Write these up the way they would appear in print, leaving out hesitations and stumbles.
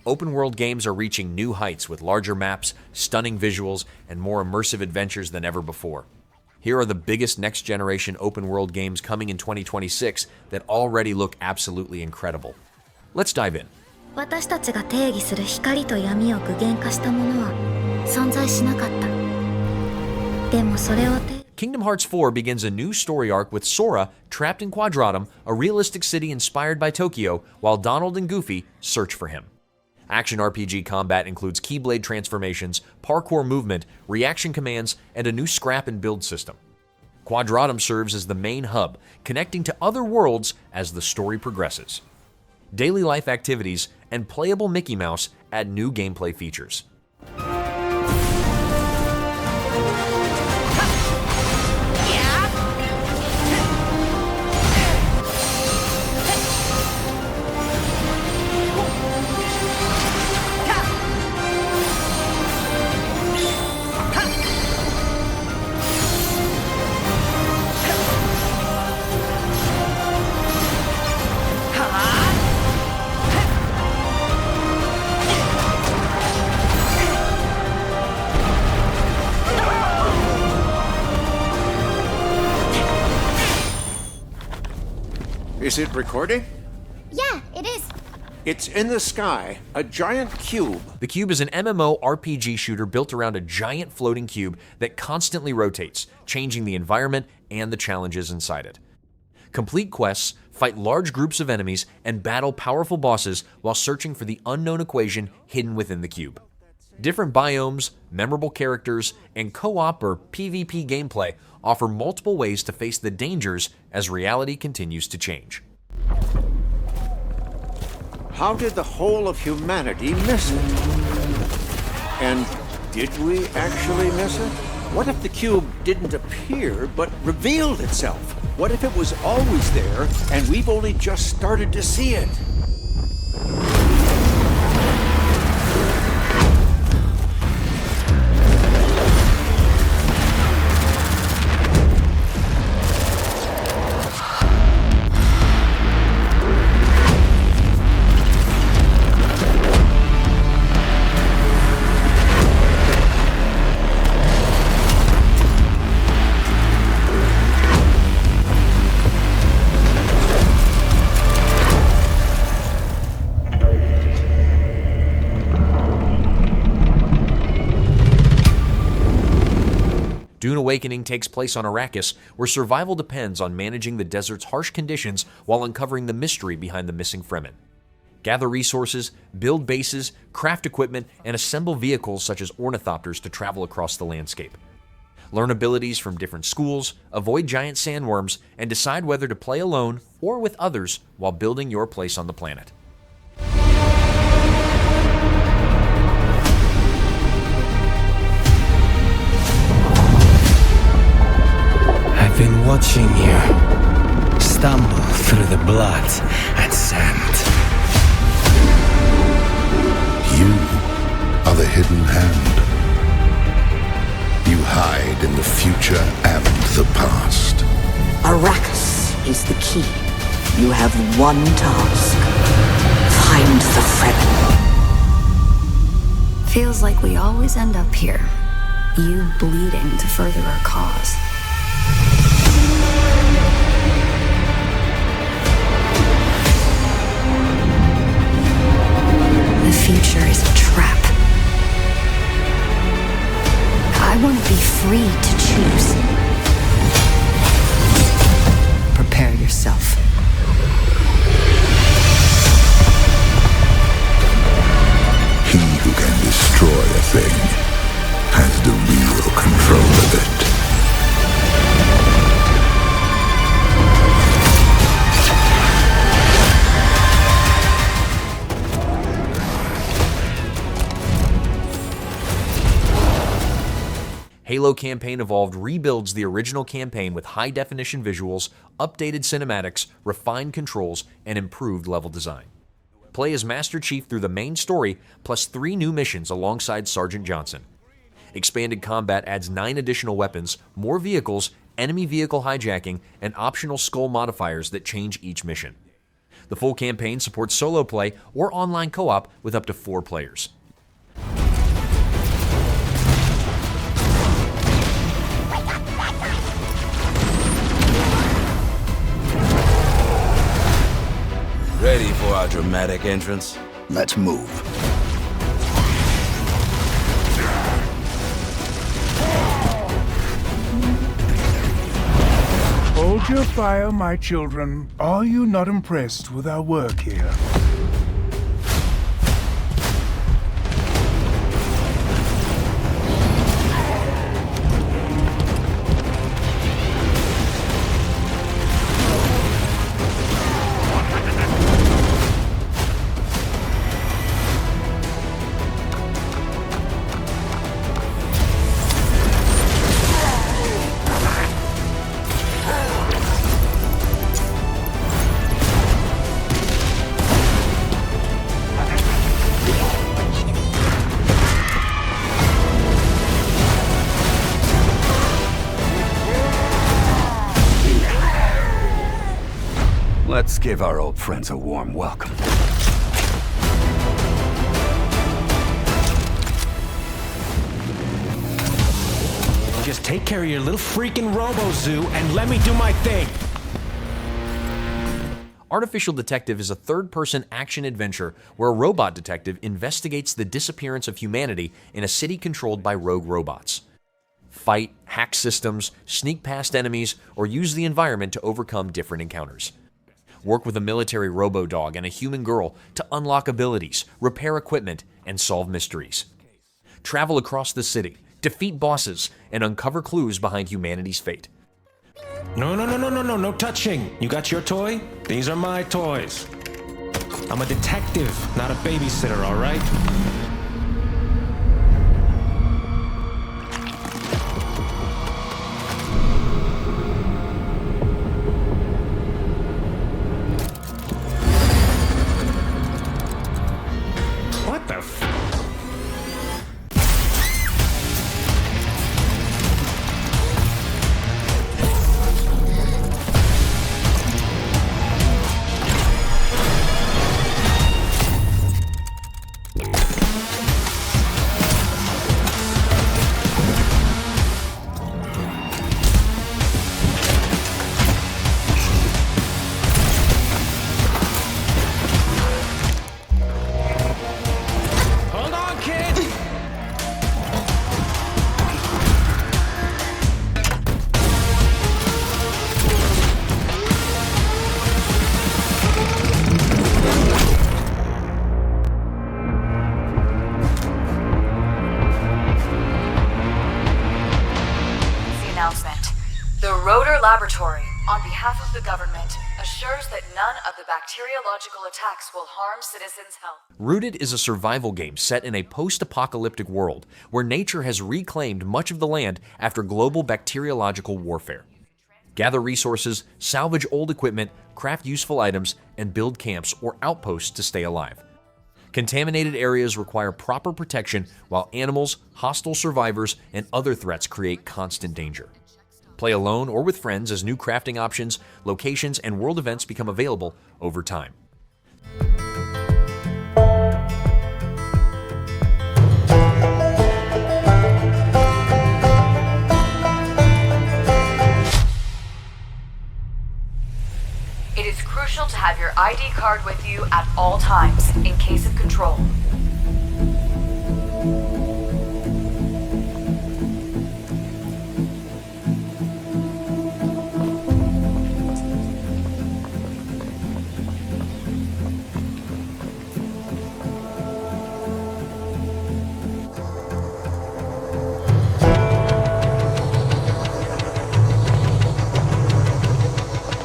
Open-world games are reaching new heights with larger maps, stunning visuals, and more immersive adventures than ever before. Here are the biggest next-generation open-world games coming in 2026 that already look absolutely incredible. Let's dive in. 私たちが定義する光と闇を具現化したものは存在しなかった。でもそれを Kingdom Hearts 4 begins a new story arc with Sora trapped in Quadratum, a realistic city inspired by Tokyo, while Donald and Goofy search for him. Action RPG combat includes Keyblade transformations, parkour movement, reaction commands, and a new scrap and build system. Quadratum serves as the main hub, connecting to other worlds as the story progresses. Daily life activities and playable Mickey Mouse add new gameplay features. Is it recording? Yeah, it is. It's in the sky, a giant cube. The cube is an MMO RPG shooter built around a giant floating cube that constantly rotates, changing the environment and the challenges inside it. Complete quests, fight large groups of enemies, and battle powerful bosses while searching for the unknown equation hidden within the cube. Different biomes, memorable characters, and co-op or PvP gameplay offer multiple ways to face the dangers as reality continues to change. How did the whole of humanity miss it? And did we actually miss it? What if the cube didn't appear but revealed itself? What if it was always there and we've only just started to see it? Dune Awakening takes place on Arrakis, where survival depends on managing the desert's harsh conditions while uncovering the mystery behind the missing Fremen. Gather resources, build bases, craft equipment, and assemble vehicles such as ornithopters to travel across the landscape. Learn abilities from different schools, avoid giant sandworms, and decide whether to play alone or with others while building your place on the planet. I've been watching you stumble through the blood and sand. You are the hidden hand. You hide in the future and the past. Arrakis is the key. You have one task. Find the Fremen. Feels like we always end up here. You bleeding to further our cause. The future is a trap. I want to be free to choose. Prepare yourself. He who can destroy a thing has the real control of it. Halo Campaign Evolved rebuilds the original campaign with high-definition visuals, updated cinematics, refined controls, and improved level design. Play as Master Chief through the main story, plus 3 new missions alongside Sergeant Johnson. Expanded combat adds 9 additional weapons, more vehicles, enemy vehicle hijacking, and optional skull modifiers that change each mission. The full campaign supports solo play or online co-op with up to 4 players. Ready for our dramatic entrance? Let's move. Hold your fire, my children. Are you not impressed with our work here? Let's give our old friends a warm welcome. Just take care of your little freaking robo-zoo and let me do my thing! Artificial Detective is a third-person action-adventure where a robot detective investigates the disappearance of humanity in a city controlled by rogue robots. Fight, hack systems, sneak past enemies, or use the environment to overcome different encounters. Work with a military robo-dog and a human girl to unlock abilities, repair equipment, and solve mysteries. Travel across the city, defeat bosses, and uncover clues behind humanity's fate. No touching! You got your toy? These are my toys. I'm a detective, not a babysitter, alright? What the f... Hold on, kid! The announcement. The Rotor Laboratory, on behalf of the government, assures that none of the bacteriological attacks will harm citizens' health. Rooted is a survival game set in a post-apocalyptic world where nature has reclaimed much of the land after global bacteriological warfare. Gather resources, salvage old equipment, craft useful items, and build camps or outposts to stay alive. Contaminated areas require proper protection, while animals, hostile survivors, and other threats create constant danger. Play alone or with friends as new crafting options, locations, and world events become available over time. It is crucial to have your ID card with you at all times in case of control.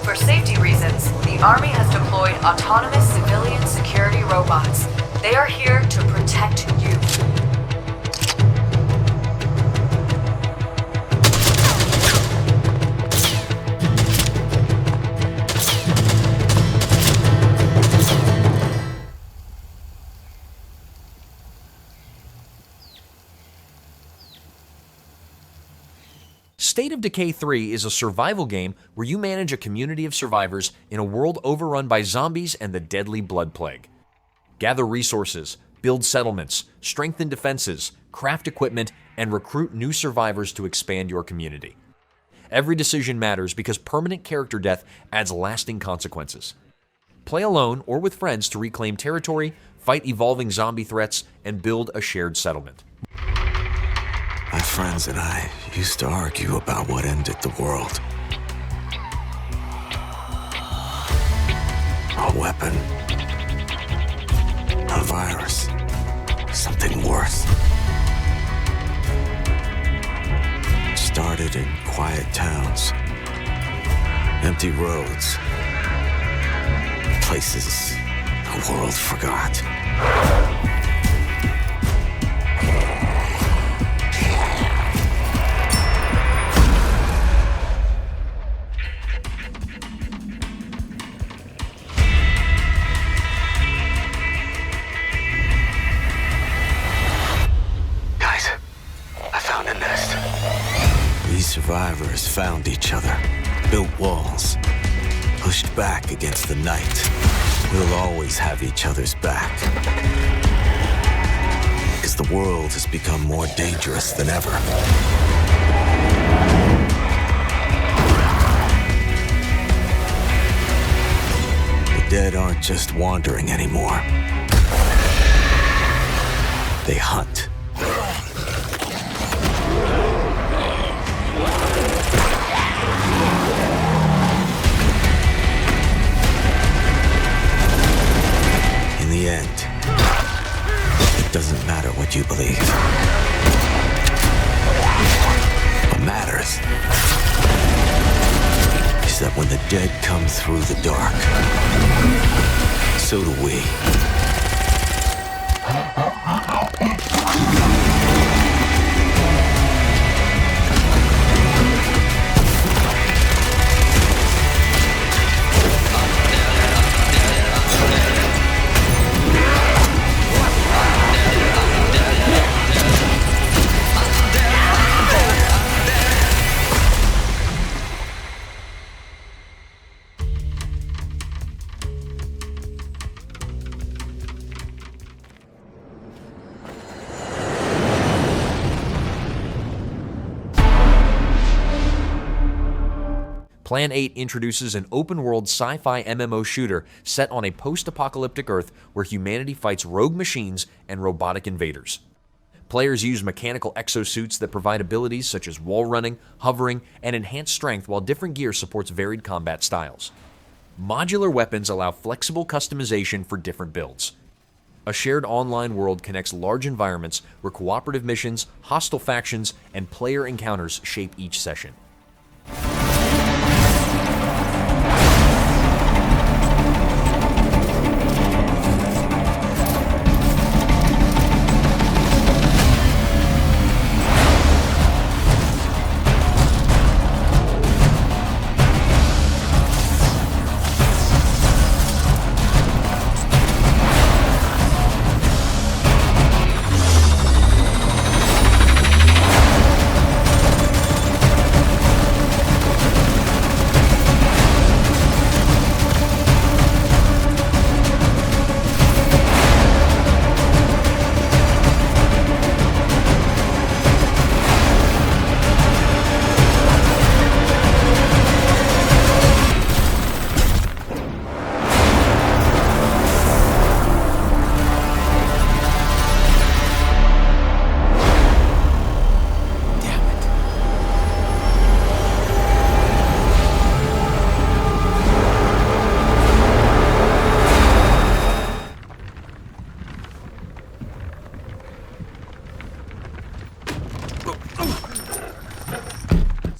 For safety reasons, the Army has deployed autonomous civilian security robots. They are here to protect you. State of Decay 3 is a survival game where you manage a community of survivors in a world overrun by zombies and the deadly blood plague. Gather resources, build settlements, strengthen defenses, craft equipment, and recruit new survivors to expand your community. Every decision matters because permanent character death adds lasting consequences. Play alone or with friends to reclaim territory, fight evolving zombie threats, and build a shared settlement. My friends and I used to argue about what ended the world. A weapon. A virus. Something worse. It started in quiet towns. Empty roads. Places the world forgot. Survivors found each other, built walls, pushed back against the night. We'll always have each other's back. Because the world has become more dangerous than ever. The dead aren't just wandering anymore. They hunt. In the end, it doesn't matter what you believe. What matters is that when the dead come through the dark, so do we. Plan 8 introduces an open-world sci-fi MMO shooter set on a post-apocalyptic Earth where humanity fights rogue machines and robotic invaders. Players use mechanical exosuits that provide abilities such as wall running, hovering, and enhanced strength, while different gear supports varied combat styles. Modular weapons allow flexible customization for different builds. A shared online world connects large environments where cooperative missions, hostile factions, and player encounters shape each session.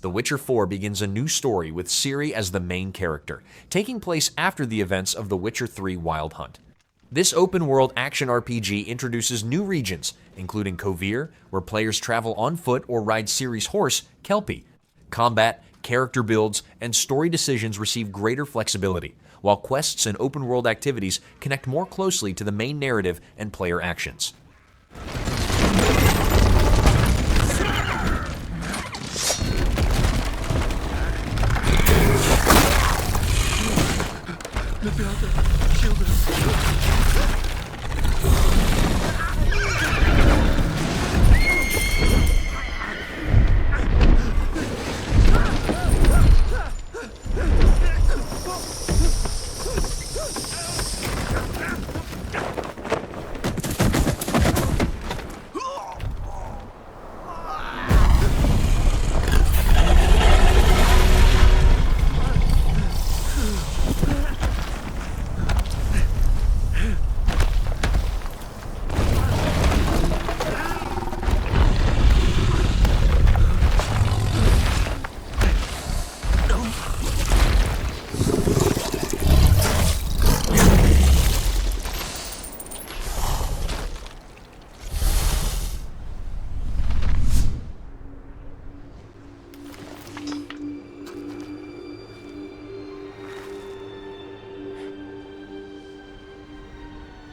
The Witcher 4 begins a new story with Ciri as the main character, taking place after the events of The Witcher 3 Wild Hunt. This open-world action RPG introduces new regions, including Kovir, where players travel on foot or ride Ciri's horse, Kelpie. Combat, character builds, and story decisions receive greater flexibility, while quests and open-world activities connect more closely to the main narrative and player actions.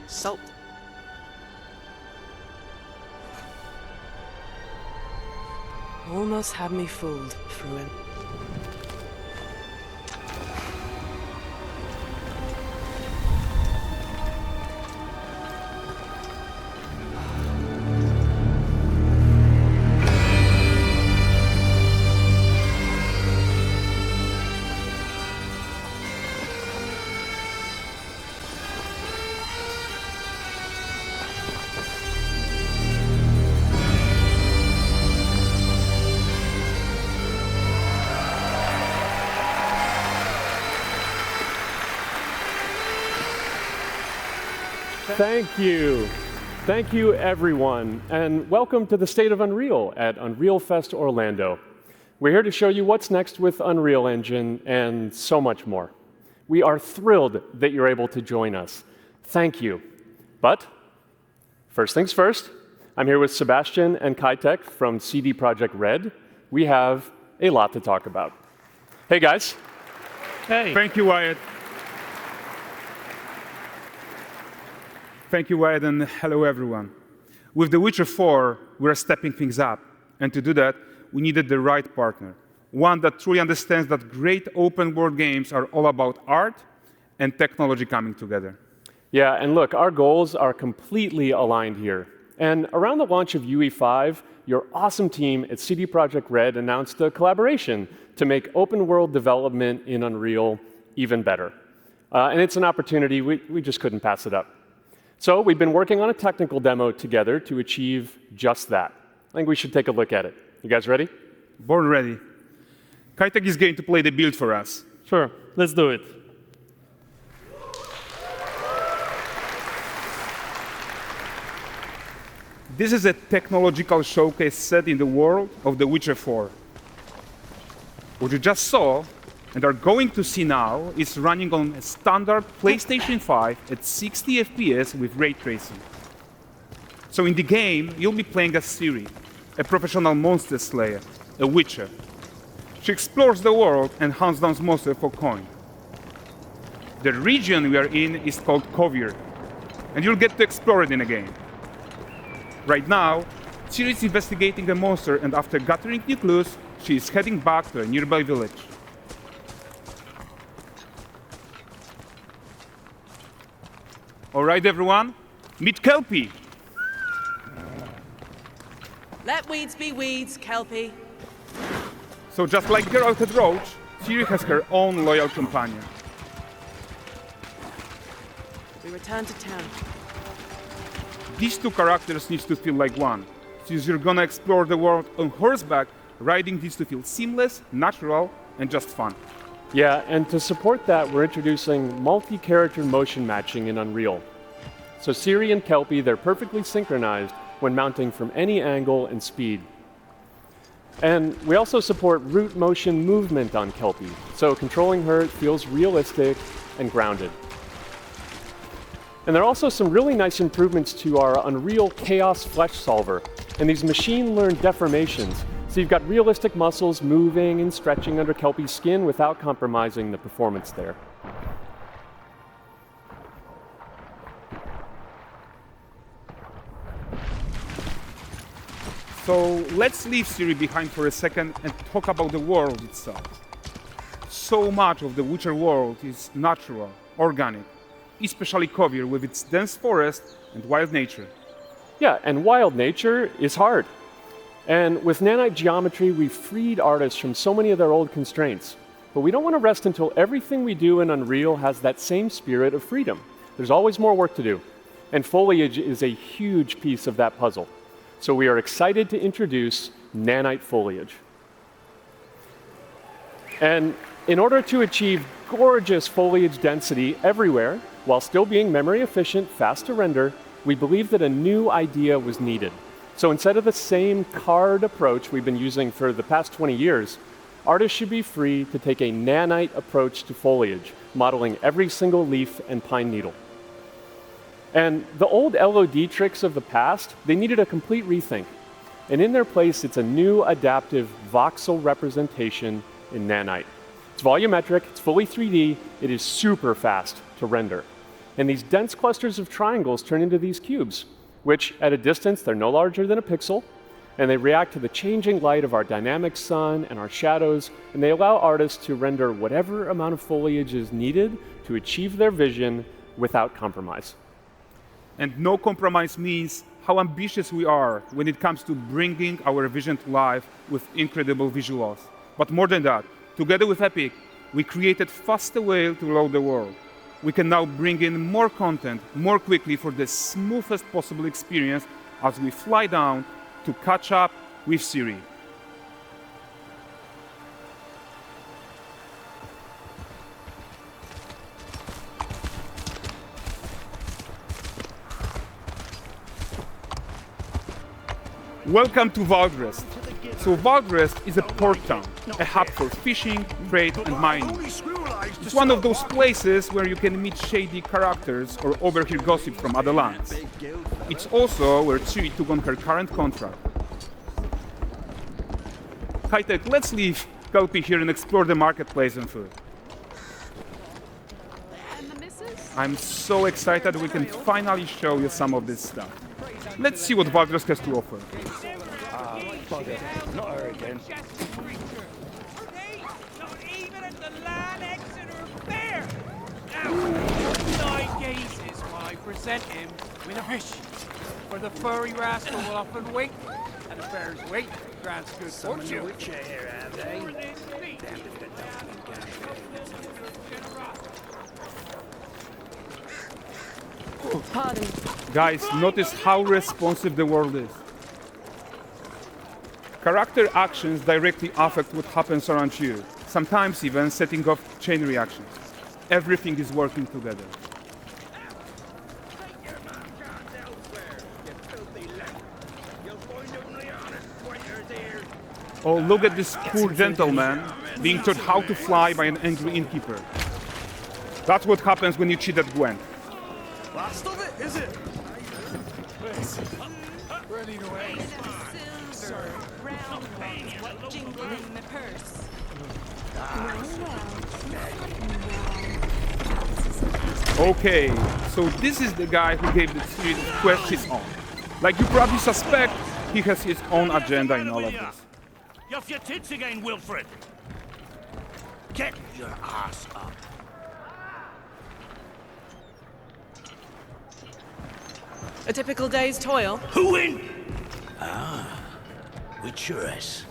Salt. Almost had me fooled, Fruin. Thank you. Thank you, everyone, and welcome to the State of Unreal at Unreal Fest Orlando. We're here to show you what's next with Unreal Engine and so much more. We are thrilled that you're able to join us. Thank you. But first things first, I'm here with Sebastian and Kitek from CD Projekt Red. We have a lot to talk about. Hey, guys. Hey. Thank you, Wyatt. Thank you, Wyatt, and hello, everyone. With The Witcher 4, we're stepping things up. And to do that, we needed the right partner, one that truly understands that great open-world games are all about art and technology coming together. Yeah, and look, our goals are completely aligned here. And around the launch of UE5, your awesome team at CD Projekt Red announced a collaboration to make open-world development in Unreal even better. And it's an opportunity, we just couldn't pass it up. So we've been working on a technical demo together to achieve just that. I think we should take a look at it. You guys ready? Born ready. Kitek is going to play the build for us. Sure, let's do it. This is a technological showcase set in the world of The Witcher 4. What you just saw and are going to see now is running on a standard PlayStation 5 at 60 FPS with ray tracing. So in the game, you'll be playing as Ciri, a professional monster slayer, a witcher. She explores the world and hunts down monsters for coin. The region we are in is called Clockwork, and you'll get to explore it in a game. Right now, Ciri is investigating a monster, and after gathering new clues, she is heading back to a nearby village. All right, everyone, meet Kelpie. Let weeds be weeds, Kelpie. So just like Geralt had Roach, Ciri has her own loyal companion. We return to town. These two characters need to feel like one. Since you're gonna explore the world on horseback, riding needs to feel seamless, natural, and just fun. Yeah, and to support that, we're introducing multi-character motion matching in Unreal. So Ciri and Kelpie, they're perfectly synchronized when mounting from any angle and speed. And we also support root motion movement on Kelpie, so controlling her feels realistic and grounded. And there are also some really nice improvements to our Unreal Chaos Flesh Solver and these machine-learned deformations. So you've got realistic muscles moving and stretching under Kelpie's skin without compromising the performance there. So let's leave Ciri behind for a second and talk about the world itself. So much of the Witcher world is natural, organic, especially Kovir with its dense forest and wild nature. Yeah, and wild nature is hard. And with nanite geometry, we've freed artists from so many of their old constraints. But we don't want to rest until everything we do in Unreal has that same spirit of freedom. There's always more work to do. And foliage is a huge piece of that puzzle. So we are excited to introduce nanite foliage. And in order to achieve gorgeous foliage density everywhere, while still being memory efficient, fast to render, we believe that a new idea was needed. So instead of the same card approach we've been using for the past 20 years, artists should be free to take a nanite approach to foliage, modeling every single leaf and pine needle. And the old LOD tricks of the past, they needed a complete rethink. And in their place, it's a new adaptive voxel representation in nanite. It's volumetric, it's fully 3D, it is super fast to render. And these dense clusters of triangles turn into these cubes, which at a distance, they're no larger than a pixel, and they react to the changing light of our dynamic sun and our shadows, and they allow artists to render whatever amount of foliage is needed to achieve their vision without compromise. And no compromise means how ambitious we are when it comes to bringing our vision to life with incredible visuals. But more than that, together with Epic, we created faster way to load the world. We can now bring in more content more quickly for the smoothest possible experience as we fly down to catch up with Siri. Welcome to Valdrest. So Valdrest is a port town, a hub for fishing, trade and mining. It's one of those places where you can meet shady characters or overhear gossip from other lands. It's also where Ciri took on her current contract. High-tech, let's leave S.T.A.L.K.E.R here and explore the marketplace and food. I'm so excited we can finally show you some of this stuff. Let's see what Valdrest has to offer. Not her again. Not even at the Land Exeter Fair! Now, 9 gazes while I present him with a fish. For the furry rascal will often wink, and the fair's weight grants good fortune. Here, have they? Pardon. Guys, notice how responsive the world is. Character actions directly affect what happens around you, sometimes even setting off chain reactions. Everything is working together. Oh, look at this poor gentleman being taught how to fly by an angry innkeeper. That's what happens when you cheat at Gwent. Last of it, is it? Ready to wait. Okay, so this is the guy who gave the series quest his own. Like you probably suspect, he has his own agenda in all of this. You off your tits again, Wilfred. Get your ass up. A typical day's toil. Who in? With Churess.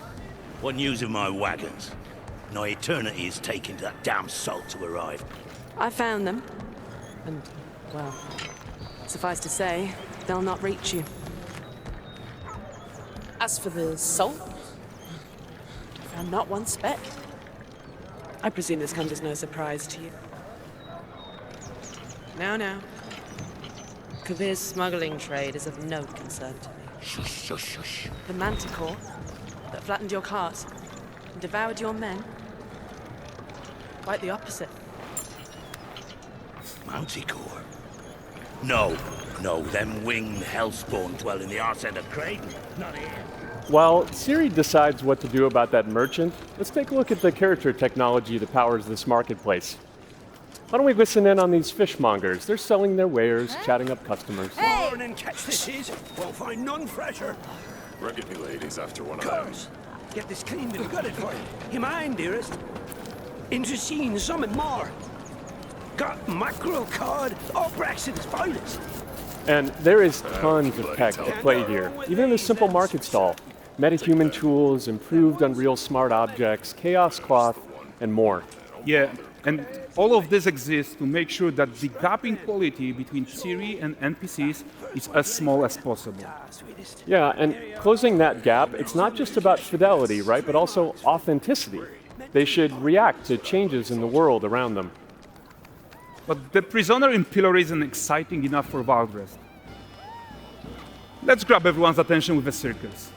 What news of my wagons? No eternity is taking that damn salt to arrive. I found them. And, well, suffice to say, they'll not reach you. As for the salt, I found not one speck. I presume this comes as no surprise to you. Now. S.T.A.L.K.E.R's smuggling trade is of no concern to me. Shush. The manticore that flattened your cart and devoured your men. Quite the opposite. Manticore? No, them winged hellspawn dwell in the arse end of Creighton. Not here. While Ciri decides what to do about that merchant, let's take a look at the character technology that powers this marketplace. Why don't we listen in on these fishmongers? They're selling their wares, chatting up customers. Morning catch this is. Won't find none fresher. Rugged me ladies after one of Curse. Get this cleaned and gutted for you. You mind, dearest? Into seeing something more. got mackerel cod or Brexit's finest. And there is tons of tech to play here, even in a simple market stall. Metahuman tools, improved Unreal smart objects, chaos cloth, and more. Yeah, and all of this exists to make sure that the gap in quality between Ciri and NPCs is as small as possible. Yeah, and closing that gap, it's not just about fidelity, right, but also authenticity. They should react to changes in the world around them. But the prisoner in Pillory isn't exciting enough for Valdrest. Let's grab everyone's attention with a circus.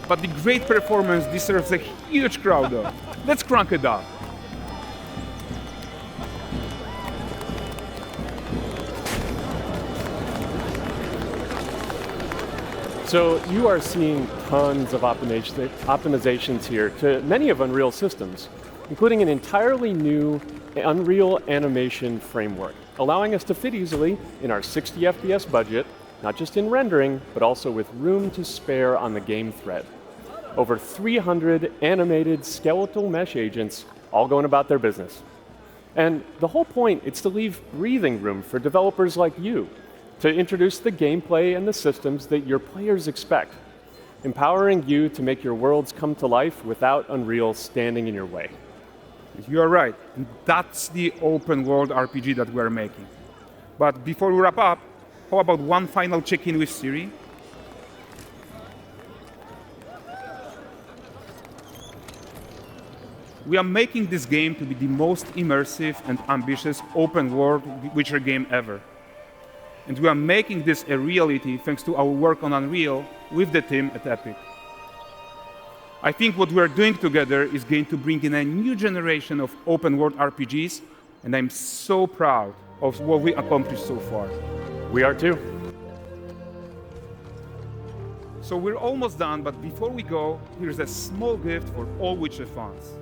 But the great performance deserves a huge crowd though. Let's crank it up. So you are seeing tons of optimizations here to many of Unreal's systems, including an entirely new Unreal animation framework, allowing us to fit easily in our 60 FPS budget, not just in rendering, but also with room to spare on the game thread. Over 300 animated skeletal mesh agents all going about their business. And the whole point is to leave breathing room for developers like you to introduce the gameplay and the systems that your players expect, empowering you to make your worlds come to life without Unreal standing in your way. You are right. And that's the open world RPG that we're making. But before we wrap up, how about one final check-in with Ciri? We are making this game to be the most immersive and ambitious open world Witcher game ever. And we are making this a reality thanks to our work on Unreal with the team at Epic. I think what we're doing together is going to bring in a new generation of open world RPGs, and I'm so proud of what we accomplished so far. We are too. So we're almost done, but before we go, here's a small gift for all Witcher fans.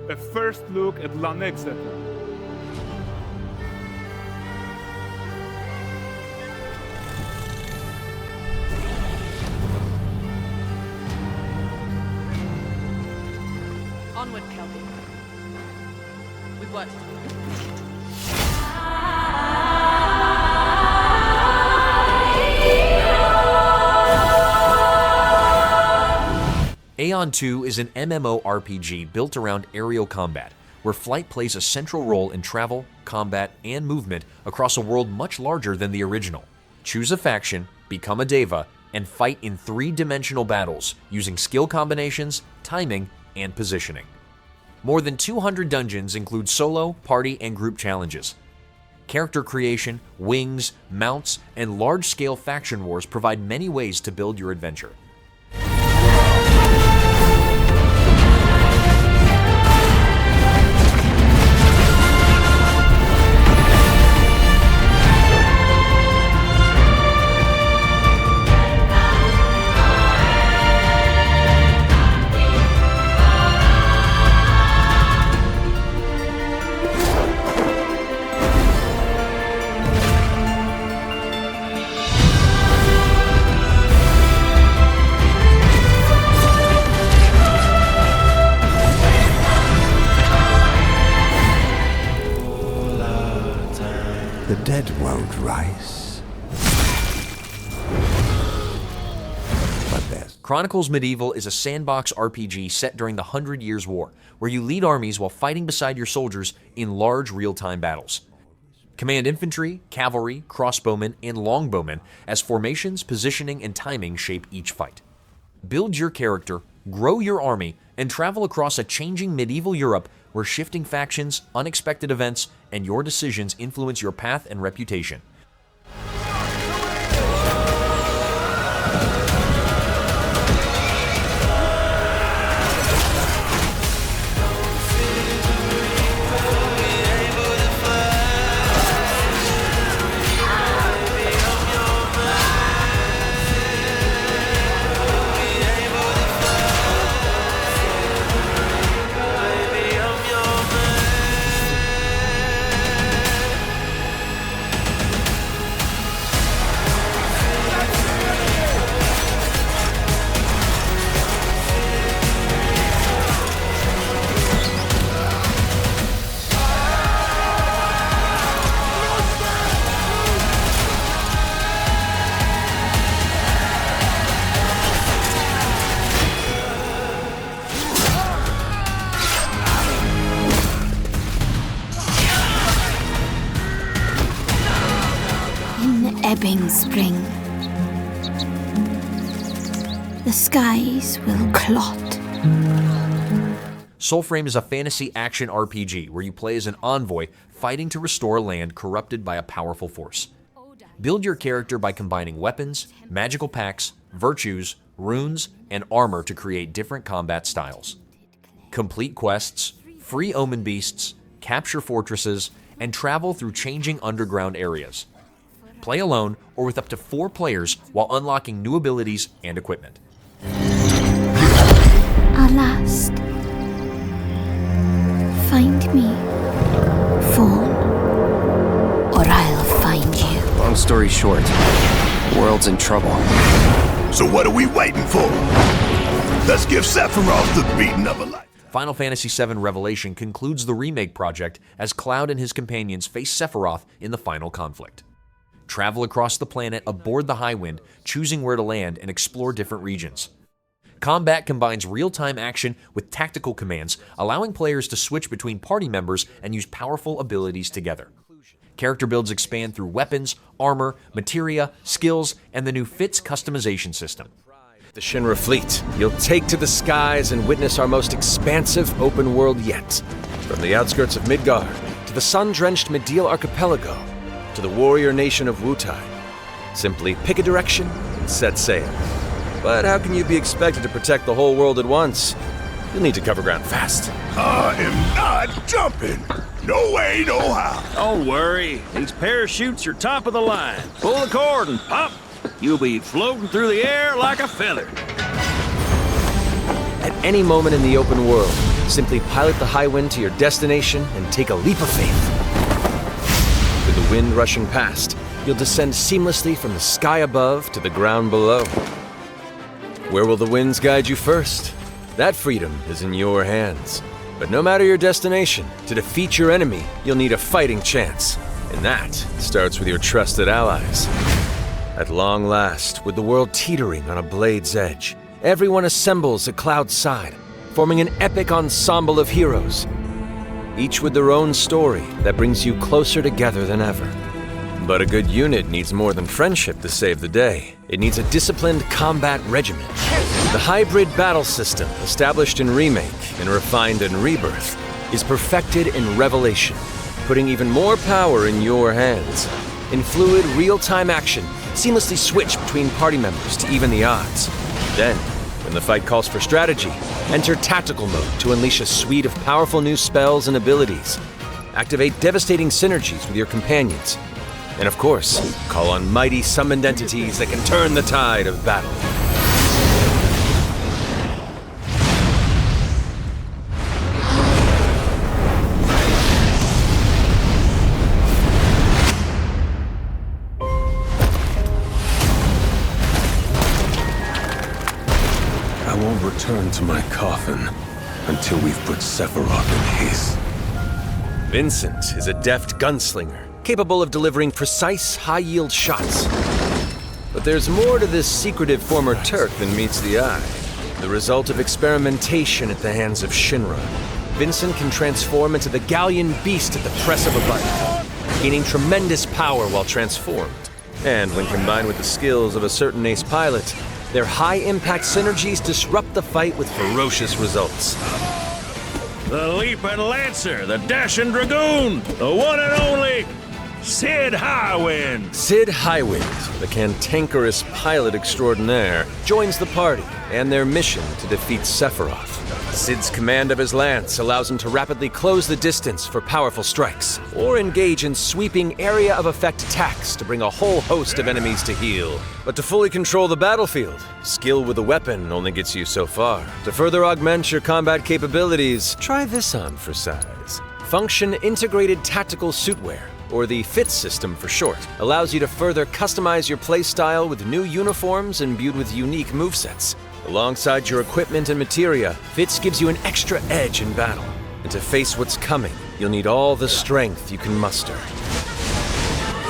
A first look at Lanexeter. Onward, Kelby. We've worked. Aion 2 is an MMORPG built around aerial combat, where flight plays a central role in travel, combat, and movement across a world much larger than the original. Choose a faction, become a Deva, and fight in three-dimensional battles using skill combinations, timing, and positioning. More than 200 dungeons include solo, party, and group challenges. Character creation, wings, mounts, and large-scale faction wars provide many ways to build your adventure. The dead won't rise. But there's... Chronicles Medieval is a sandbox RPG set during the 100 Years' War, where you lead armies while fighting beside your soldiers in large real-time battles. Command infantry, cavalry, crossbowmen, and longbowmen as formations, positioning, and timing shape each fight. Build your character, grow your army, and travel across a changing medieval Europe where shifting factions, unexpected events, and your decisions influence your path and reputation. ebbing spring. The skies will clot. Soulframe is a fantasy action RPG where you play as an envoy fighting to restore land corrupted by a powerful force. Build your character by combining weapons, magical packs, virtues, runes, and armor to create different combat styles. Complete quests, free omen beasts, capture fortresses, and travel through changing underground areas. Play alone or with up to 4 players while unlocking new abilities and equipment. Alas, find me, Fawn, or I'll find you. Long story short, the world's in trouble. So what are we waiting for? Let's give Sephiroth the beating of a life. Final Fantasy VII Revelation concludes the remake project as Cloud and his companions face Sephiroth in the final conflict. Travel across the planet aboard the Highwind, choosing where to land and explore different regions. Combat combines real-time action with tactical commands, allowing players to switch between party members and use powerful abilities together. Character builds expand through weapons, armor, materia, skills, and the new Fits customization system. The Shinra fleet, you'll take to the skies and witness our most expansive open world yet. From the outskirts of Midgar, to the sun-drenched Medial Archipelago, to the warrior nation of Wutai. Simply pick a direction and set sail. But how can you be expected to protect the whole world at once? You'll need to cover ground fast. I am not jumping. No way, no how. Don't worry. These parachutes are top of the line. Pull the cord and pop. You'll be floating through the air like a feather. At any moment in the open world, simply pilot the Highwind to your destination and take a leap of faith. With the wind rushing past, you'll descend seamlessly from the sky above to the ground below. Where will the winds guide you first? That freedom is in your hands. But no matter your destination, to defeat your enemy, you'll need a fighting chance. And that starts with your trusted allies. At long last, with the world teetering on a blade's edge, everyone assembles at Cloud's side, forming an epic ensemble of heroes, each with their own story that brings you closer together than ever. But a good unit needs more than friendship to save the day. It needs a disciplined combat regimen. The hybrid battle system, established in Remake and refined in Rebirth, is perfected in Revelation, putting even more power in your hands. In fluid, real-time action, seamlessly switch between party members to even the odds. Then, when the fight calls for strategy, enter tactical mode to unleash a suite of powerful new spells and abilities. Activate devastating synergies with your companions. And of course, call on mighty summoned entities that can turn the tide of battle. I won't return to my coffin until we've put Sephiroth in his. Vincent is a deft gunslinger, capable of delivering precise, high-yield shots. But there's more to this secretive former Turk than meets the eye. The result of experimentation at the hands of Shinra, Vincent can transform into the Galleon beast at the press of a button, gaining tremendous power while transformed. And when combined with the skills of a certain ace pilot, their high-impact synergies disrupt the fight with ferocious results. The Leaping Lancer, the Dashing Dragoon, the one and only Sid Highwind. Sid Highwind, the cantankerous pilot extraordinaire, joins the party and their mission to defeat Sephiroth. Sid's command of his lance allows him to rapidly close the distance for powerful strikes, or engage in sweeping area of effect attacks to bring a whole host of enemies to heel. But to fully control the battlefield, skill with a weapon only gets you so far. To further augment your combat capabilities, try this on for size. Function Integrated Tactical Suitwear, or the FITS system for short, allows you to further customize your playstyle with new uniforms imbued with unique movesets. Alongside your equipment and materia, FITS gives you an extra edge in battle. And to face what's coming, you'll need all the strength you can muster.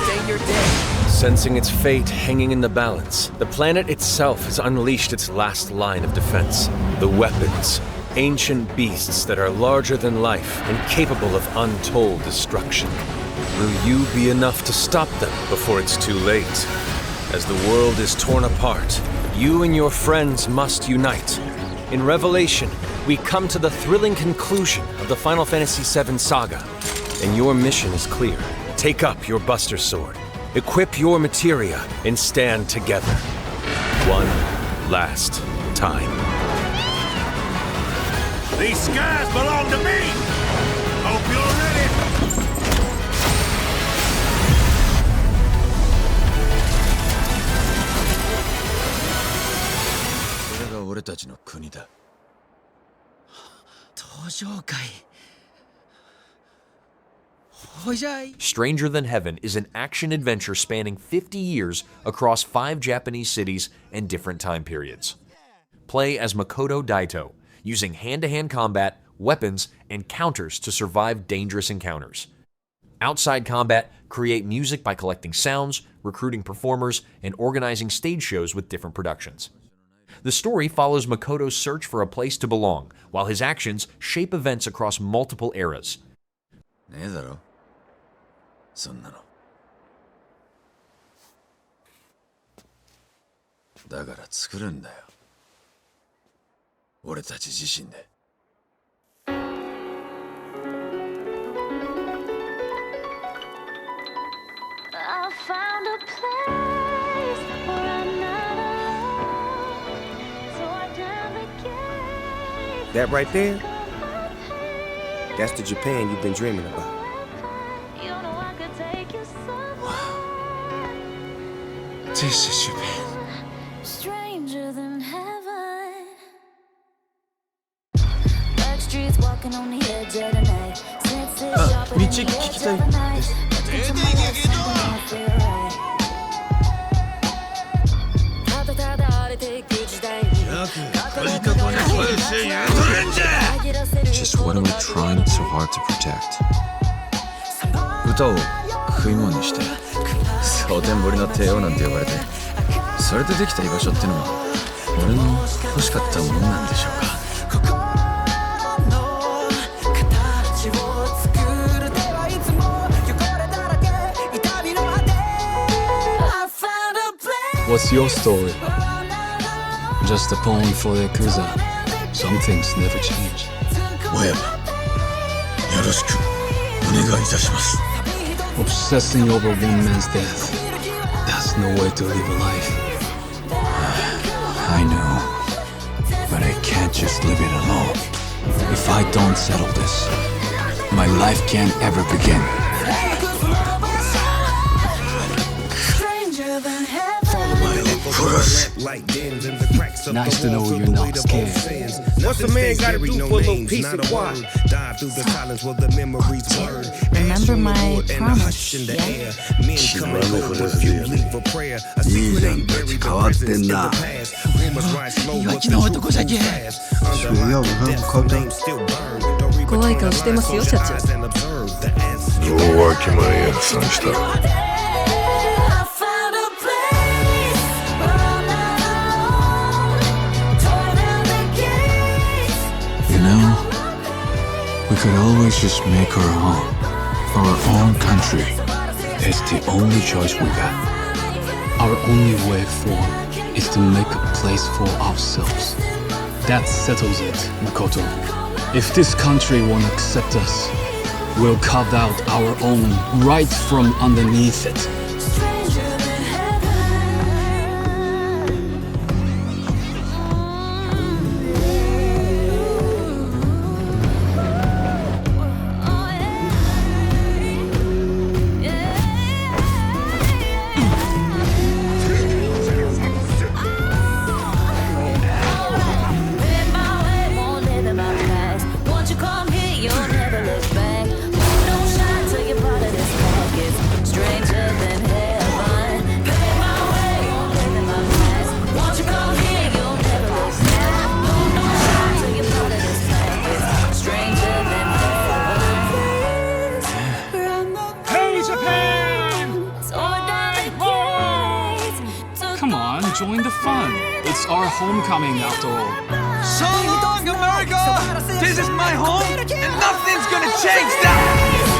Day your day. Sensing its fate hanging in the balance, the planet itself has unleashed its last line of defense. The weapons, ancient beasts that are larger than life and capable of untold destruction. Will you be enough to stop them before it's too late? As the world is torn apart, you and your friends must unite. In Revelation, we come to the thrilling conclusion of the Final Fantasy VII saga, and your mission is clear. Take up your Buster Sword, equip your materia, and stand together. One last time. These skies belong to me! Hope you're ready! Stranger Than Heaven is an action-adventure spanning 50 years across 5 Japanese cities and different time periods. Play as Makoto Daito, using hand-to-hand combat, weapons, and counters to survive dangerous encounters. Outside combat, create music by collecting sounds, recruiting performers, and organizing stage shows with different productions. The story follows Makoto's search for a place to belong, while his actions shape events across multiple eras. ねえだろそんなのだから作るんだよ俺たち自身で I found a place where I'm not alone, so I navigate. That right there, that's the Japan you've been dreaming about. You know I could take you somewhere. This is Japan. Stranger than heaven. Back streets walking on the edge of the night. 道聞きたいです。Just what are we trying so hard to protect? 歌を食い物にして蒼天堀の帝王なんて呼ばれてそれでできた居場所ってのは俺の欲しかったものなんでしょうか What's your story? Just a poem for the Yakuza. Some things never change. 親分よろしくお願いいたします Obsessing over one man's death. That's no way to live a life. I know, but I can't just live it alone. If I don't settle this, my life can't ever begin. Nice to know you're not scared. What's a man gotta do for a little peace and quiet? Remember my promise, yeah? いいじゃんたち変わってんな弱気な男じゃけん怖い顔してますよ社長弱気前やさんした You know, we could always just make our home, our own country. It's the only choice we got. Our only way forward is to make a place for ourselves. That settles it, Makoto. If this country won't accept us, we'll carve out our own right from underneath it. Join the fun. It's our homecoming after all. So long, America! This is my home, and nothing's gonna change that!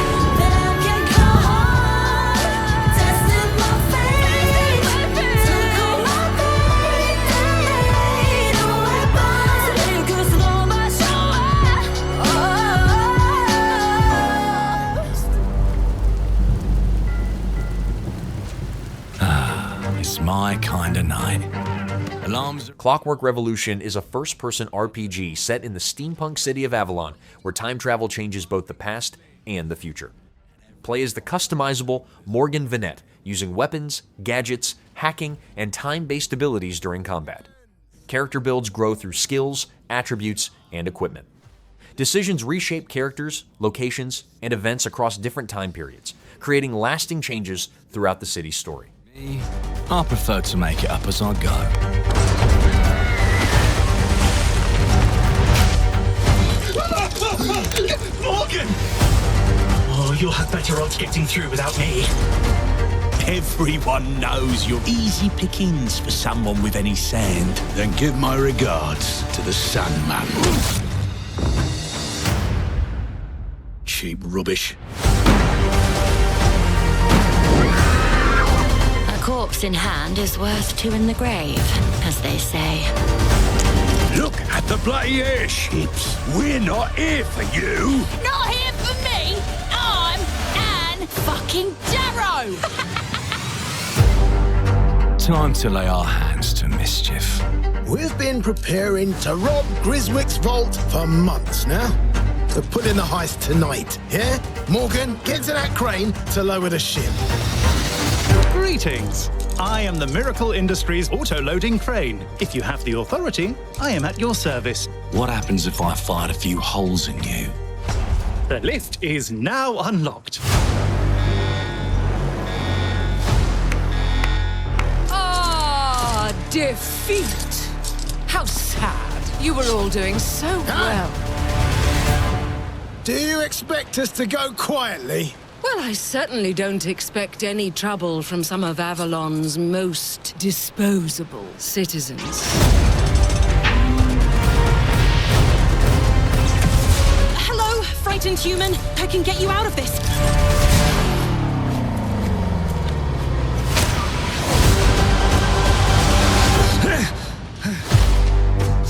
kind of night. Alarms. Clockwork Revolution is a first-person RPG set in the steampunk city of Avalon, where time travel changes both the past and the future. Play as the customizable Morgan Vinette, using weapons, gadgets, hacking, and time-based abilities during combat. Character builds grow through skills, attributes, and equipment. Decisions reshape characters, locations, and events across different time periods, creating lasting changes throughout the city's story. I prefer to make it up as I go. Morgan! Oh, you'll have better odds getting through without me. Everyone knows you're easy pickings for someone with any sand. Then give my regards to the Sandman. Cheap rubbish. A corpse in hand is worth two in the grave, as they say. Look at the bloody airships. We're not here for you. Not here for me! I'm Anne fucking Darrow! Time to lay our hands to mischief. We've been preparing to rob Griswick's vault for months now. So put in the heist tonight, yeah? Morgan, get to that crane to lower the ship. Greetings. I am the Miracle Industries auto-loading crane. If you have the authority, I am at your service. What happens if I fired a few holes in you? The lift is now unlocked. Ah, defeat. How sad. You were all doing so well. Do you expect us to go quietly? Well, I certainly don't expect any trouble from some of Avalon's most disposable citizens. Hello, frightened human. I can get you out of this.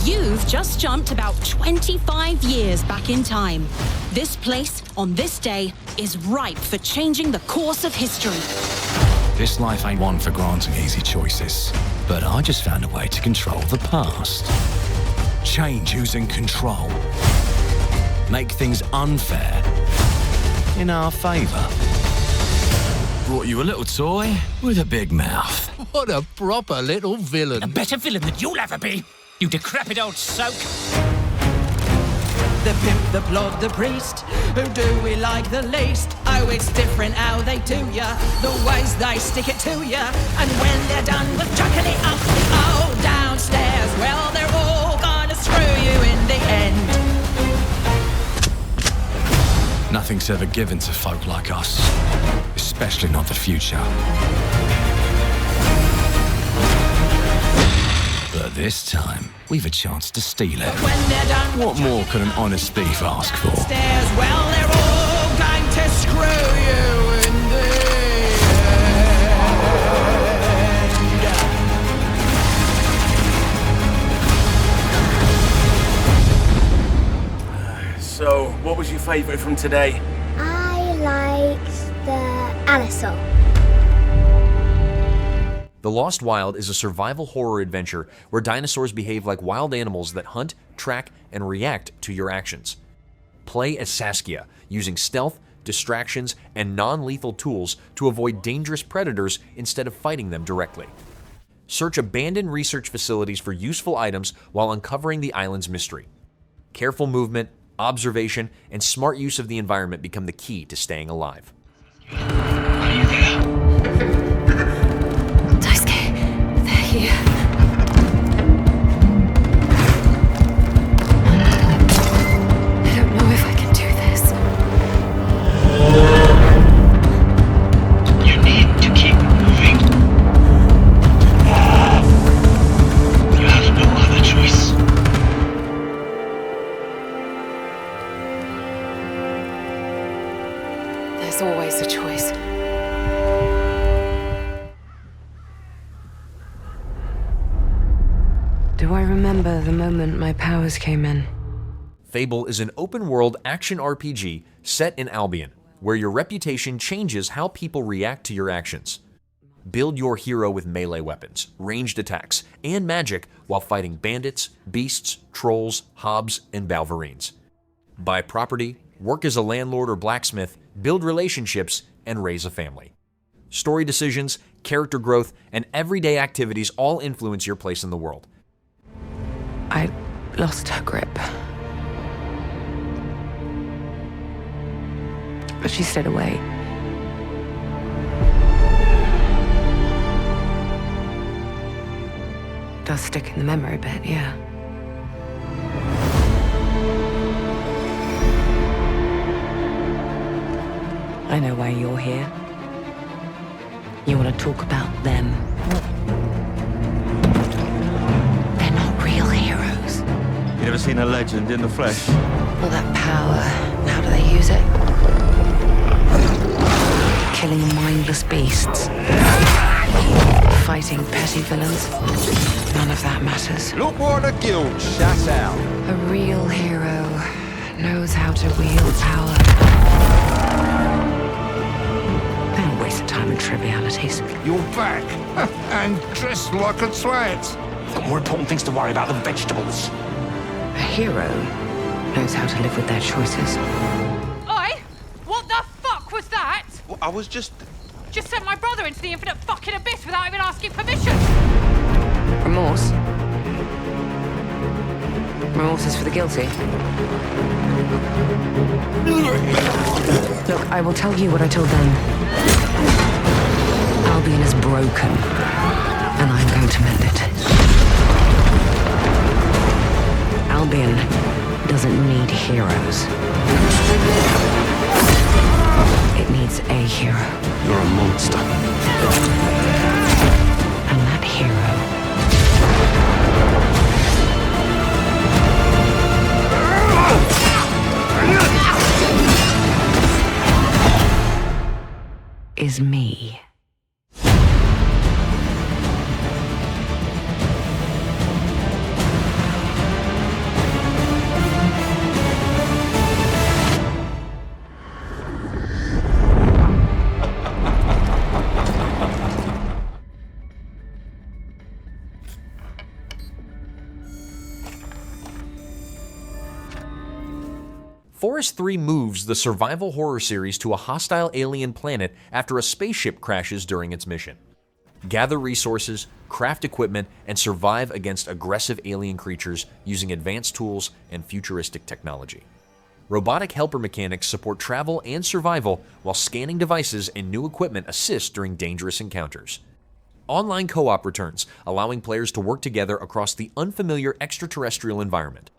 You've just jumped about 25 years back in time. This place, on this day, is ripe for changing the course of history. This life ain't one for granting easy choices, but I just found a way to control the past. Change who's in control. Make things unfair in our favor. Brought you a little toy with a big mouth. What a proper little villain. A better villain than you'll ever be, you decrepit old soak. The pimp, the plod, the priest, who do we like the least? Oh, it's different how they do ya, the ways they stick it to ya. And when they're done with chucking it up, oh, downstairs, well, they're all gonna screw you in the end. Nothing's ever given to folk like us, especially not the future. But this time, we've a chance to steal it. What more could an honest thief ask for? Stairs, well, they're all going to screw you in the end. So, what was your favourite from today? I liked the Anisole. The Lost Wild is a survival horror adventure where dinosaurs behave like wild animals that hunt, track, and react to your actions. Play as Saskia, using stealth, distractions, and non-lethal tools to avoid dangerous predators instead of fighting them directly. Search abandoned research facilities for useful items while uncovering the island's mystery. Careful movement, observation, and smart use of the environment become the key to staying alive. Are you there? Here. I don't know if I can do this. You need to keep moving. You have no other choice. There's always a choice. Do I remember the moment my powers came in? Fable is an open-world action RPG set in Albion, where your reputation changes how people react to your actions. Build your hero with melee weapons, ranged attacks, and magic while fighting bandits, beasts, trolls, hobs, and balverines. Buy property, work as a landlord or blacksmith, build relationships, and raise a family. Story decisions, character growth, and everyday activities all influence your place in the world. I lost her grip. But she stayed away. Does stick in the memory a bit, yeah. I know why you're here. You want to talk about them. They're not real heroes. You ever seen a legend in the flesh? All that power, how do they use it? Killing mindless beasts. Fighting petty villains. None of that matters. Look what the guild shut out. A real hero knows how to wield power. They don't waste time on trivialities. You're back. And dressed like a twat. I've got more important things to worry about than vegetables. A hero knows how to live with their choices. Oi! What the fuck was that? Well, I was just sent my brother into the infinite fucking abyss without even asking permission. Remorse? Remorse is for the guilty. Look, I will tell you what I told them. Albion is broken, and I'm going to mend it. Albion doesn't need heroes. It needs a hero. You're a monster. And that hero is me. Forest 3 moves the survival horror series to a hostile alien planet after a spaceship crashes during its mission. Gather resources, craft equipment, and survive against aggressive alien creatures using advanced tools and futuristic technology. Robotic helper mechanics support travel and survival, while scanning devices and new equipment assist during dangerous encounters. Online co-op returns, allowing players to work together across the unfamiliar extraterrestrial environment.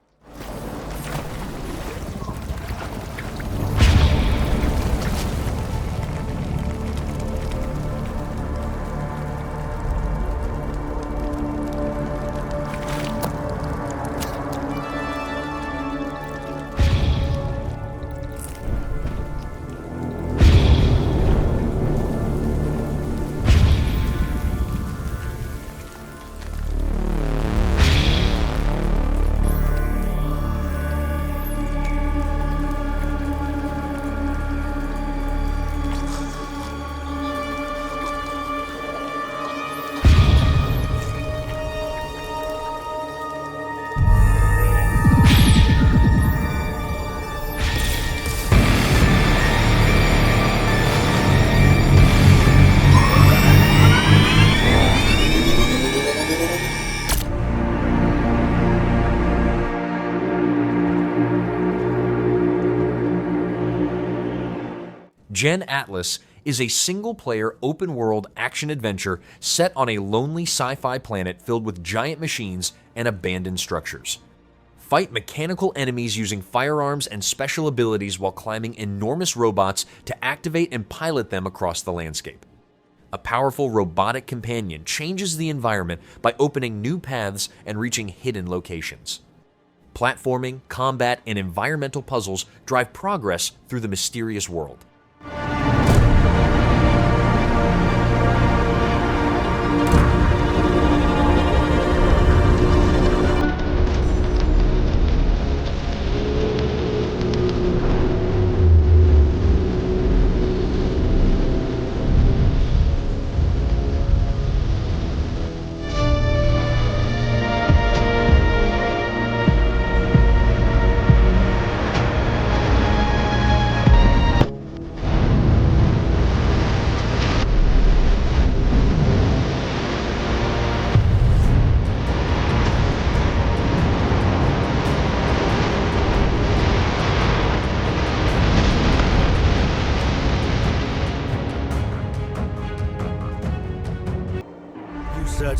Gen Atlas is a single-player, open-world action-adventure set on a lonely sci-fi planet filled with giant machines and abandoned structures. Fight mechanical enemies using firearms and special abilities while climbing enormous robots to activate and pilot them across the landscape. A powerful robotic companion changes the environment by opening new paths and reaching hidden locations. Platforming, combat, and environmental puzzles drive progress through the mysterious world.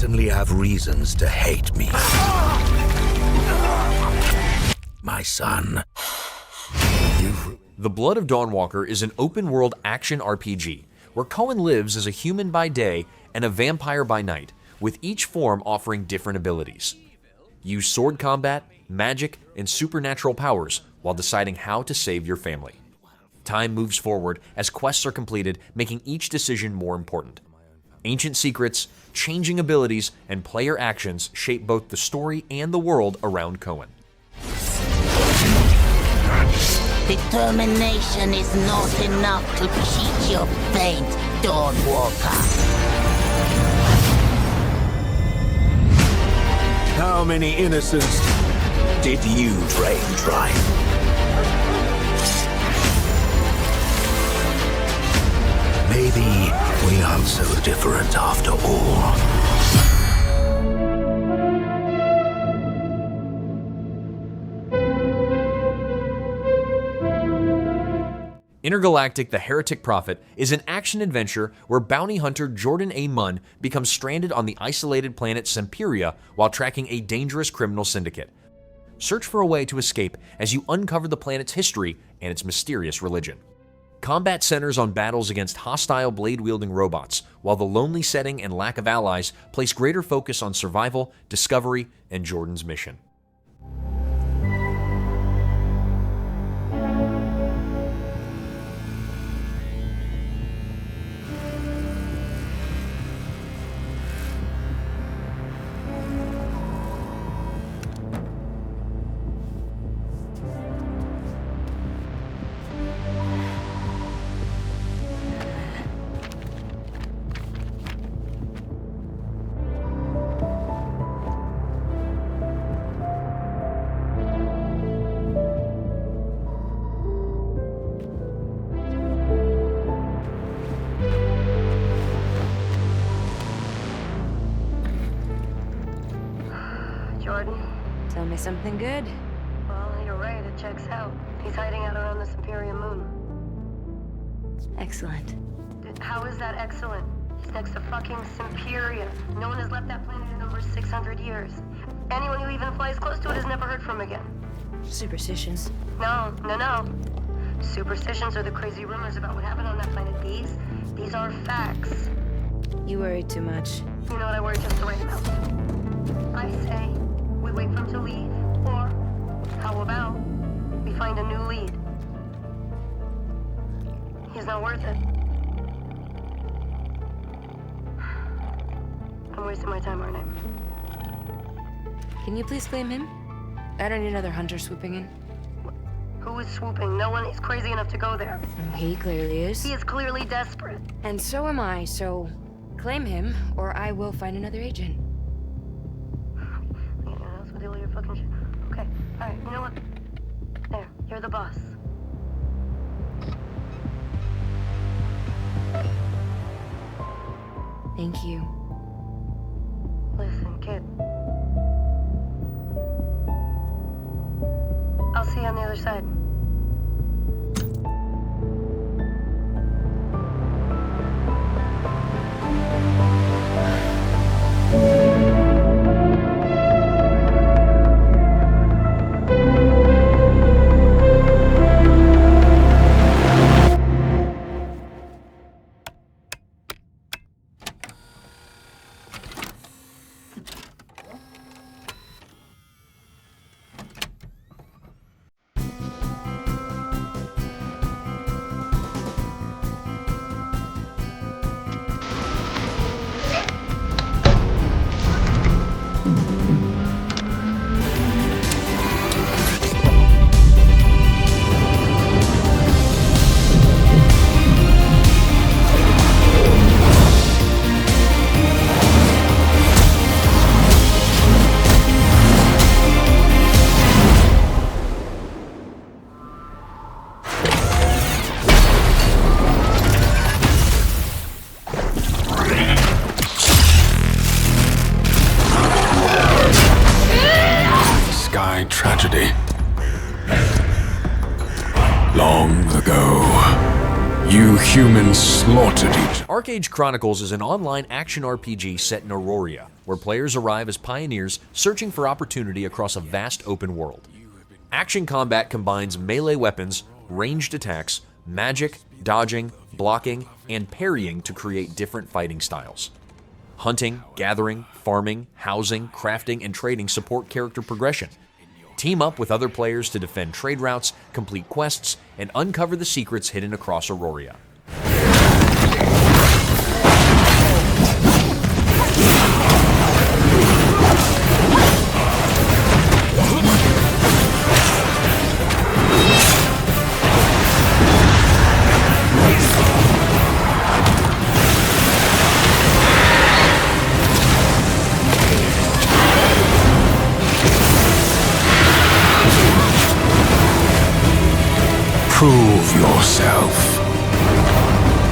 certainly have reasons to hate me. My son. The Blood of Dawnwalker is an open-world action RPG, where Cohen lives as a human by day and a vampire by night, with each form offering different abilities. Use sword combat, magic, and supernatural powers while deciding how to save your family. Time moves forward as quests are completed, making each decision more important. Ancient secrets, changing abilities, and player actions shape both the story and the world around Cohen. Determination is not enough to cheat your fate, Dawnwalker. How many innocents did you drain dry? Maybe we aren't so different after all. Intergalactic, the Heretic Prophet is an action-adventure where bounty hunter Jordan A. Munn becomes stranded on the isolated planet Semperia while tracking a dangerous criminal syndicate. Search for a way to escape as you uncover the planet's history and its mysterious religion. Combat centers on battles against hostile blade-wielding robots, while the lonely setting and lack of allies place greater focus on survival, discovery, and Jordan's mission. Tell me something good. Well, you're right, it checks out. He's hiding out around this Imperium moon. Excellent. How is that excellent? He's next to fucking Semperia. No one has left that planet in over 600 years. Anyone who even flies close to it is never heard from again. Superstitions. No. Superstitions are the crazy rumors about what happened on that planet. These are facts. You worry too much. You know what, I worry just the right amount. I say, we wait for him to leave, or how about we find a new lead? He's not worth it. I'm wasting my time, aren't I? Can you please claim him? I don't need another hunter swooping in. Who is swooping? No one is crazy enough to go there. He clearly is. He is clearly desperate. And so am I, so claim him, or I will find another agent. With all your fucking shit. Okay, alright, you know what? There, you're the boss. Thank you. Listen, kid. I'll see you on the other side. Tragedy. Long ago, you humans slaughtered each ArcheAge Chronicles is an online action RPG set in Aurora, where players arrive as pioneers searching for opportunity across a vast open world. Action combat combines melee weapons, ranged attacks, magic, dodging, blocking, and parrying to create different fighting styles. Hunting, gathering, farming, housing, crafting, and trading support character progression. Team up with other players to defend trade routes, complete quests, and uncover the secrets hidden across Auroria. Prove yourself.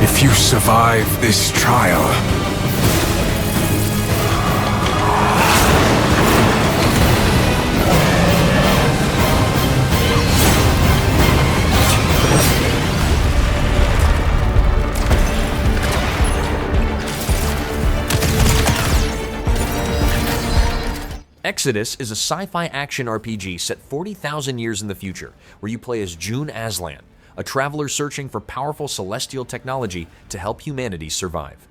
If you survive this trial, Exodus is a sci-fi action RPG set 40,000 years in the future, where you play as June Aslan, a traveler searching for powerful celestial technology to help humanity survive.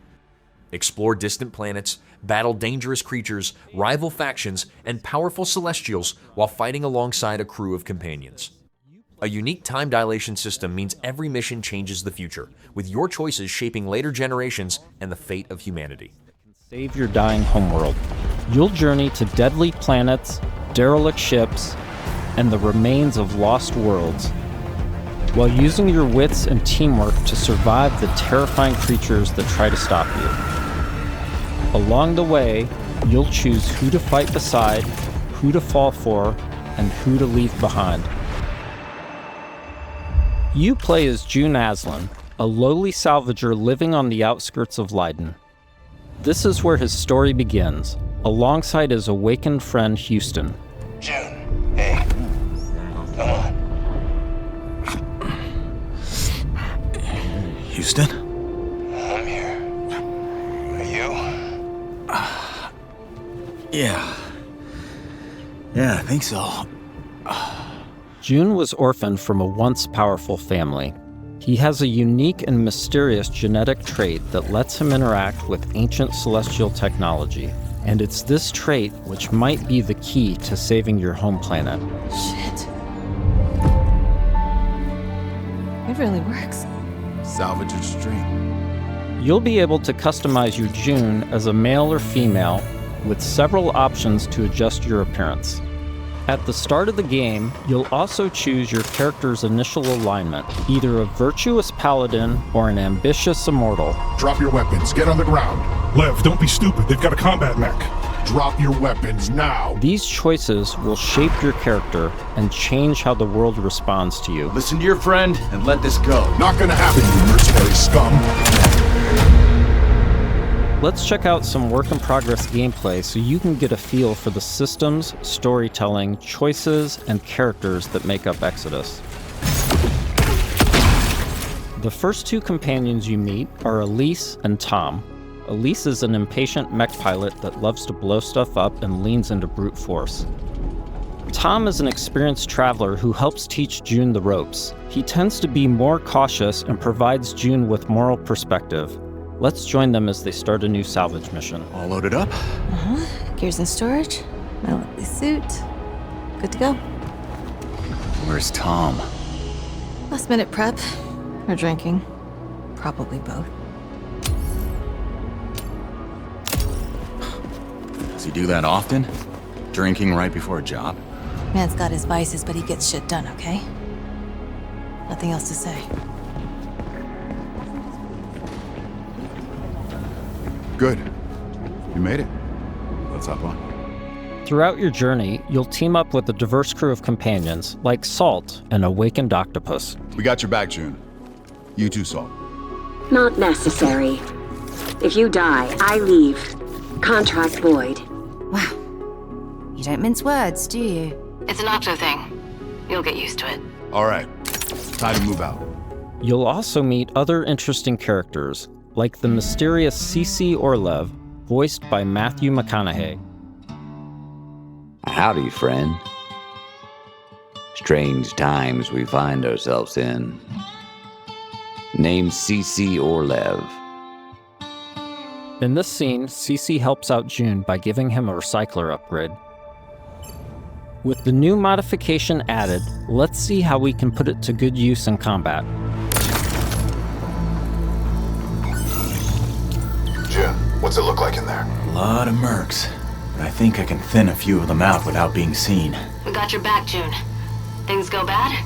Explore distant planets, battle dangerous creatures, rival factions, and powerful celestials while fighting alongside a crew of companions. A unique time dilation system means every mission changes the future, with your choices shaping later generations and the fate of humanity. Save your dying homeworld. You'll journey to deadly planets, derelict ships, and the remains of lost worlds, while using your wits and teamwork to survive the terrifying creatures that try to stop you. Along the way, you'll choose who to fight beside, who to fall for, and who to leave behind. You play as June Aslan, a lowly salvager living on the outskirts of Leiden. This is where his story begins, alongside his awakened friend Houston. June, hey, come on. Houston? I'm here. Are you? Yeah, I think so. June was orphaned from a once powerful family. He has a unique and mysterious genetic trait that lets him interact with ancient celestial technology. And it's this trait which might be the key to saving your home planet. Shit. It really works. Salvage your dream. You'll be able to customize your June as a male or female with several options to adjust your appearance. At the start of the game, you'll also choose your character's initial alignment, either a virtuous paladin or an ambitious immortal. Drop your weapons, get on the ground. Lev, don't be stupid, they've got a combat mech. Drop your weapons now. These choices will shape your character and change how the world responds to you. Listen to your friend and let this go. Not gonna happen, you mercenary scum. Let's check out some work-in-progress gameplay so you can get a feel for the systems, storytelling, choices, and characters that make up Exodus. The first two companions you meet are Elise and Tom. Elise is an impatient mech pilot that loves to blow stuff up and leans into brute force. Tom is an experienced traveler who helps teach June the ropes. He tends to be more cautious and provides June with moral perspective. Let's join them as they start a new salvage mission. All loaded up? Gears in storage. My lovely suit. Good to go. Where's Tom? Last minute prep. Or drinking. Probably both. Does he do that often? Drinking right before a job? Man's got his vices, but he gets shit done, okay? Nothing else to say. Good. You made it. Let's hop on. Throughout your journey, you'll team up with a diverse crew of companions, like Salt, an awakened octopus. We got your back, June. You too, Salt. Not necessary. If you die, I leave. Contract void. Wow. You don't mince words, do you? It's an octo thing. You'll get used to it. All right. Time to move out. You'll also meet other interesting characters, like the mysterious Cece Orlev, voiced by Matthew McConaughey. Howdy, friend. Strange times we find ourselves in. Named C.C. Orlev. In this scene, C.C. helps out June by giving him a recycler upgrade. With the new modification added, let's see how we can put it to good use in combat. June, what's it look like in there? A lot of mercs, but I think I can thin a few of them out without being seen. We got your back, June. Things go bad?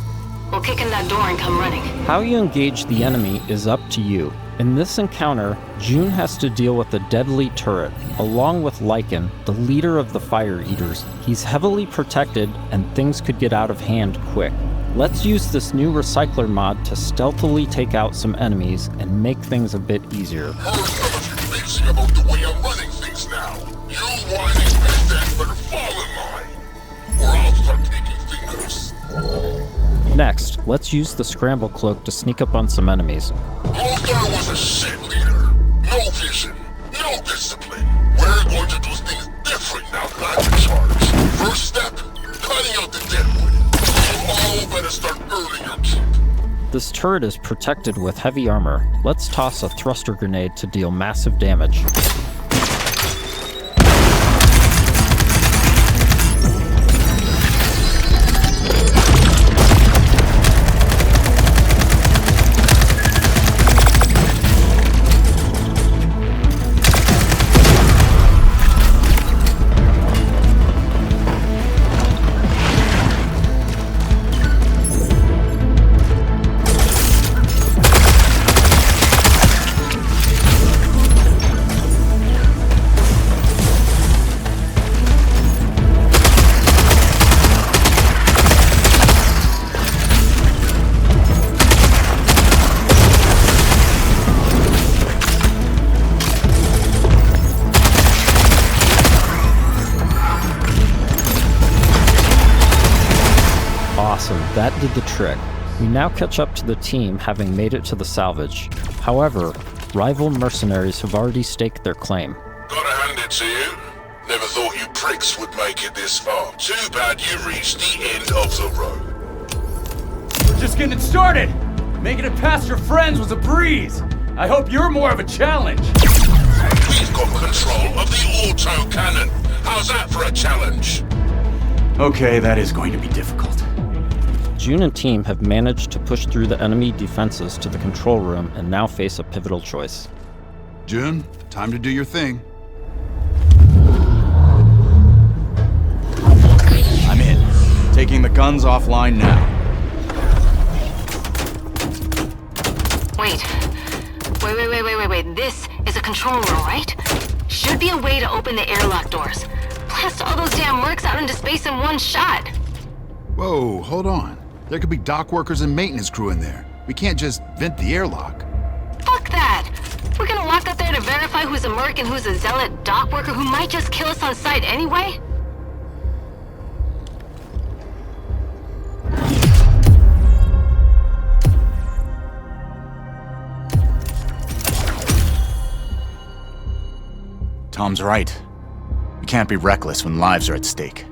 We'll kick in that door and come running. How you engage the enemy is up to you. In this encounter, June has to deal with a deadly turret, along with Lycan, the leader of the Fire Eaters. He's heavily protected, and things could get out of hand quick. Let's use this new recycler mod to stealthily take out some enemies and make things a bit easier. Crazy about the way I'm running things now. You whining peasant better fall in line, or I'll start taking fingers. Next, let's use the scramble cloak to sneak up on some enemies. Lothar was a shit leader. No vision, no discipline. We're going to do things different now that I'm in charge. First step, cutting out the deadwood. You all better start earning your keep. This turret is protected with heavy armor. Let's toss a thruster grenade to deal massive damage. That did the trick. We now catch up to the team, having made it to the salvage. However, rival mercenaries have already staked their claim. Gotta hand it to you. Never thought you pricks would make it this far. Too bad you reached the end of the road. We're just getting started! Making it past your friends was a breeze! I hope you're more of a challenge! We've got control of the auto-cannon. How's that for a challenge? Okay, that is going to be difficult. June and team have managed to push through the enemy defenses to the control room and now face a pivotal choice. June, time to do your thing. I'm in. Taking the guns offline now. Wait. This is a control room, right? Should be a way to open the airlock doors. Blast all those damn mercs out into space in one shot. Whoa, hold on. There could be dock workers and maintenance crew in there. We can't just vent the airlock. Fuck that! We're gonna walk up there to verify who's a merc and who's a zealot dock worker who might just kill us on sight anyway? Tom's right. We can't be reckless when lives are at stake.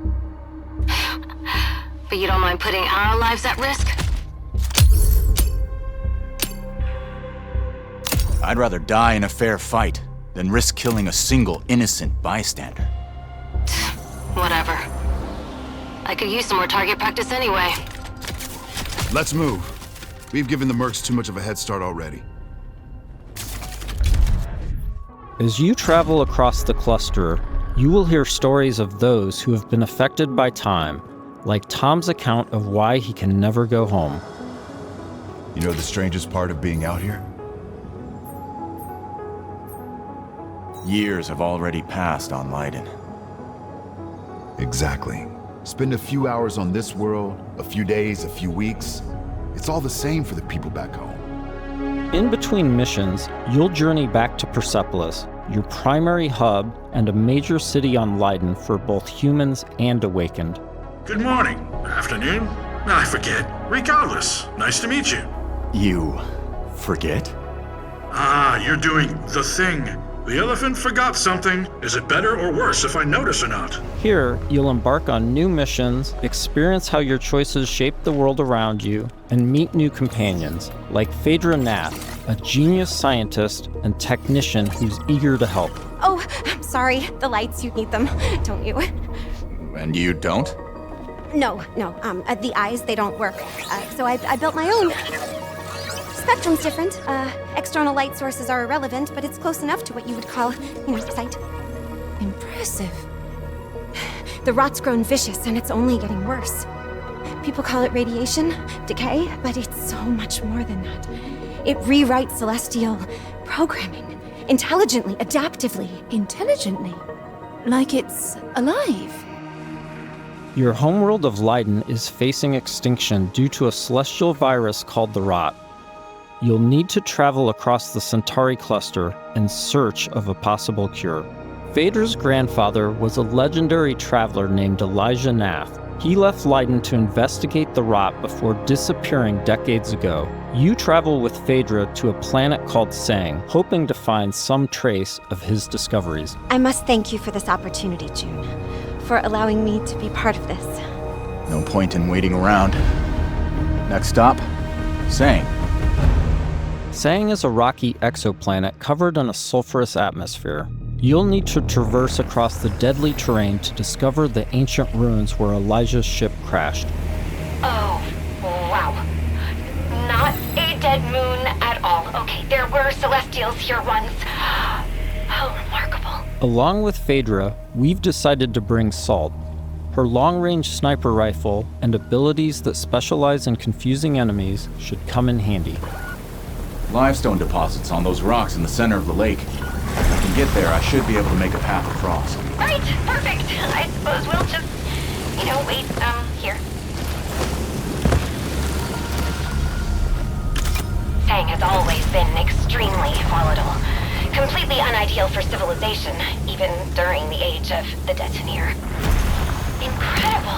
But you don't mind putting our lives at risk? I'd rather die in a fair fight than risk killing a single innocent bystander. Whatever. I could use some more target practice anyway. Let's move. We've given the mercs too much of a head start already. As you travel across the cluster, you will hear stories of those who have been affected by time, like Tom's account of why he can never go home. You know the strangest part of being out here? Years have already passed on Leiden. Exactly. Spend a few hours on this world, a few days, a few weeks. It's all the same for the people back home. In between missions, you'll journey back to Persepolis, your primary hub and a major city on Leiden for both humans and Awakened. Good morning, afternoon, I forget. Regardless, nice to meet you. You forget? Ah, you're doing the thing. The elephant forgot something. Is it better or worse if I notice or not? Here, you'll embark on new missions, experience how your choices shape the world around you, and meet new companions, like Phaedra Nath, a genius scientist and technician who's eager to help. Oh, I'm sorry. The lights, you need them, don't you? And you don't? No. The eyes, they don't work. So I built my own. Spectrum's different. External light sources are irrelevant, but it's close enough to what you would call, sight. Impressive. The rot's grown vicious, and it's only getting worse. People call it radiation, decay, but it's so much more than that. It rewrites celestial programming, intelligently, adaptively. Intelligently? Like it's alive? Your homeworld of Leiden is facing extinction due to a celestial virus called the Rot. You'll need to travel across the Centauri cluster in search of a possible cure. Phaedra's grandfather was a legendary traveler named Elijah Nath. He left Leiden to investigate the Rot before disappearing decades ago. You travel with Phaedra to a planet called Sang, hoping to find some trace of his discoveries. I must thank you for this opportunity, June, for allowing me to be part of this. No point in waiting around. Next stop, Sang. Sang is a rocky exoplanet covered in a sulfurous atmosphere. You'll need to traverse across the deadly terrain to discover the ancient ruins where Elijah's ship crashed. Oh, wow. Not a dead moon at all. Okay, there were Celestials here once. How remarkable. Along with Phaedra, we've decided to bring Salt. Her long-range sniper rifle and abilities that specialize in confusing enemies should come in handy. Limestone deposits on those rocks in the center of the lake. If I can get there, I should be able to make a path across. Right, perfect. I suppose we'll just, wait, here. Sang has always been extremely volatile. Completely unideal for civilization, even during the age of the Detonator. Incredible.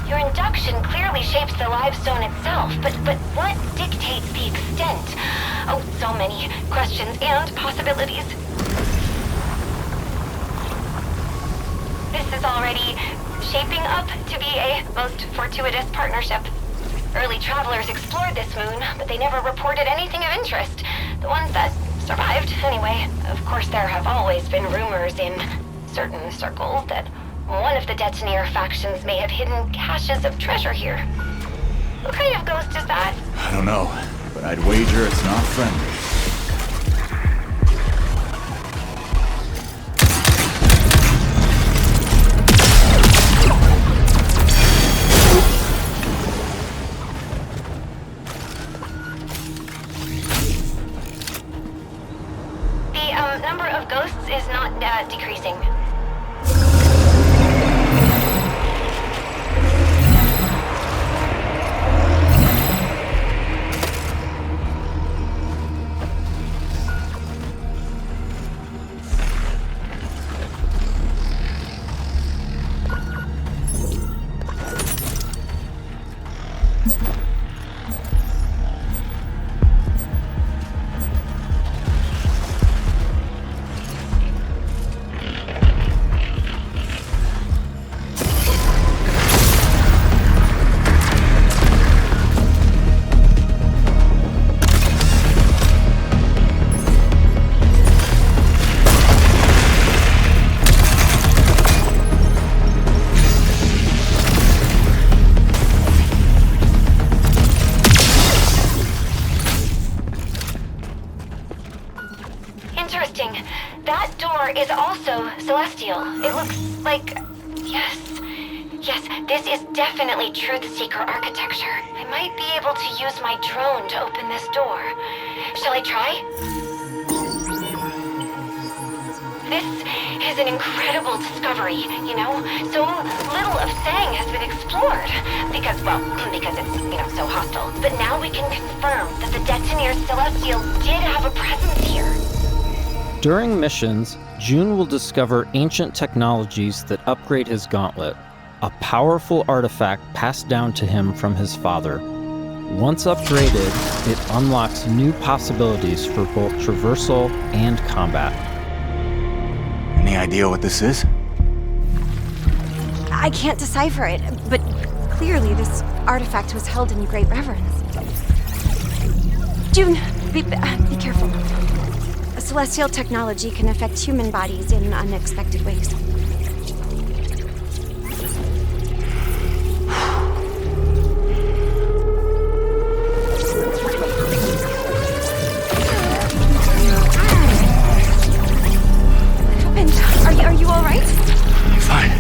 Your induction clearly shapes the limestone itself, but what dictates the extent? Oh, so many questions and possibilities. This is already shaping up to be a most fortuitous partnership. Early travelers explored this moon, but they never reported anything of interest. The ones that survived, anyway. Of course, there have always been rumors in certain circles that one of the Detonator factions may have hidden caches of treasure here. What kind of ghost is that? I don't know, but I'd wager it's not friendly. The number of ghosts is not decreasing. Interesting. That door is also celestial. It looks like... Yes, this is definitely Truth-Seeker architecture. I might be able to use my drone to open this door. Shall I try? This is an incredible discovery, So little of Sang has been explored. Because it's, so hostile. But now we can confirm that the Detonator Celestial did have a presence here. During missions, June will discover ancient technologies that upgrade his gauntlet, a powerful artifact passed down to him from his father. Once upgraded, it unlocks new possibilities for both traversal and combat. Any idea what this is? I can't decipher it, but clearly this artifact was held in great reverence. Dune, be careful. A celestial technology can affect human bodies in unexpected ways. Are you all right? I'm fine.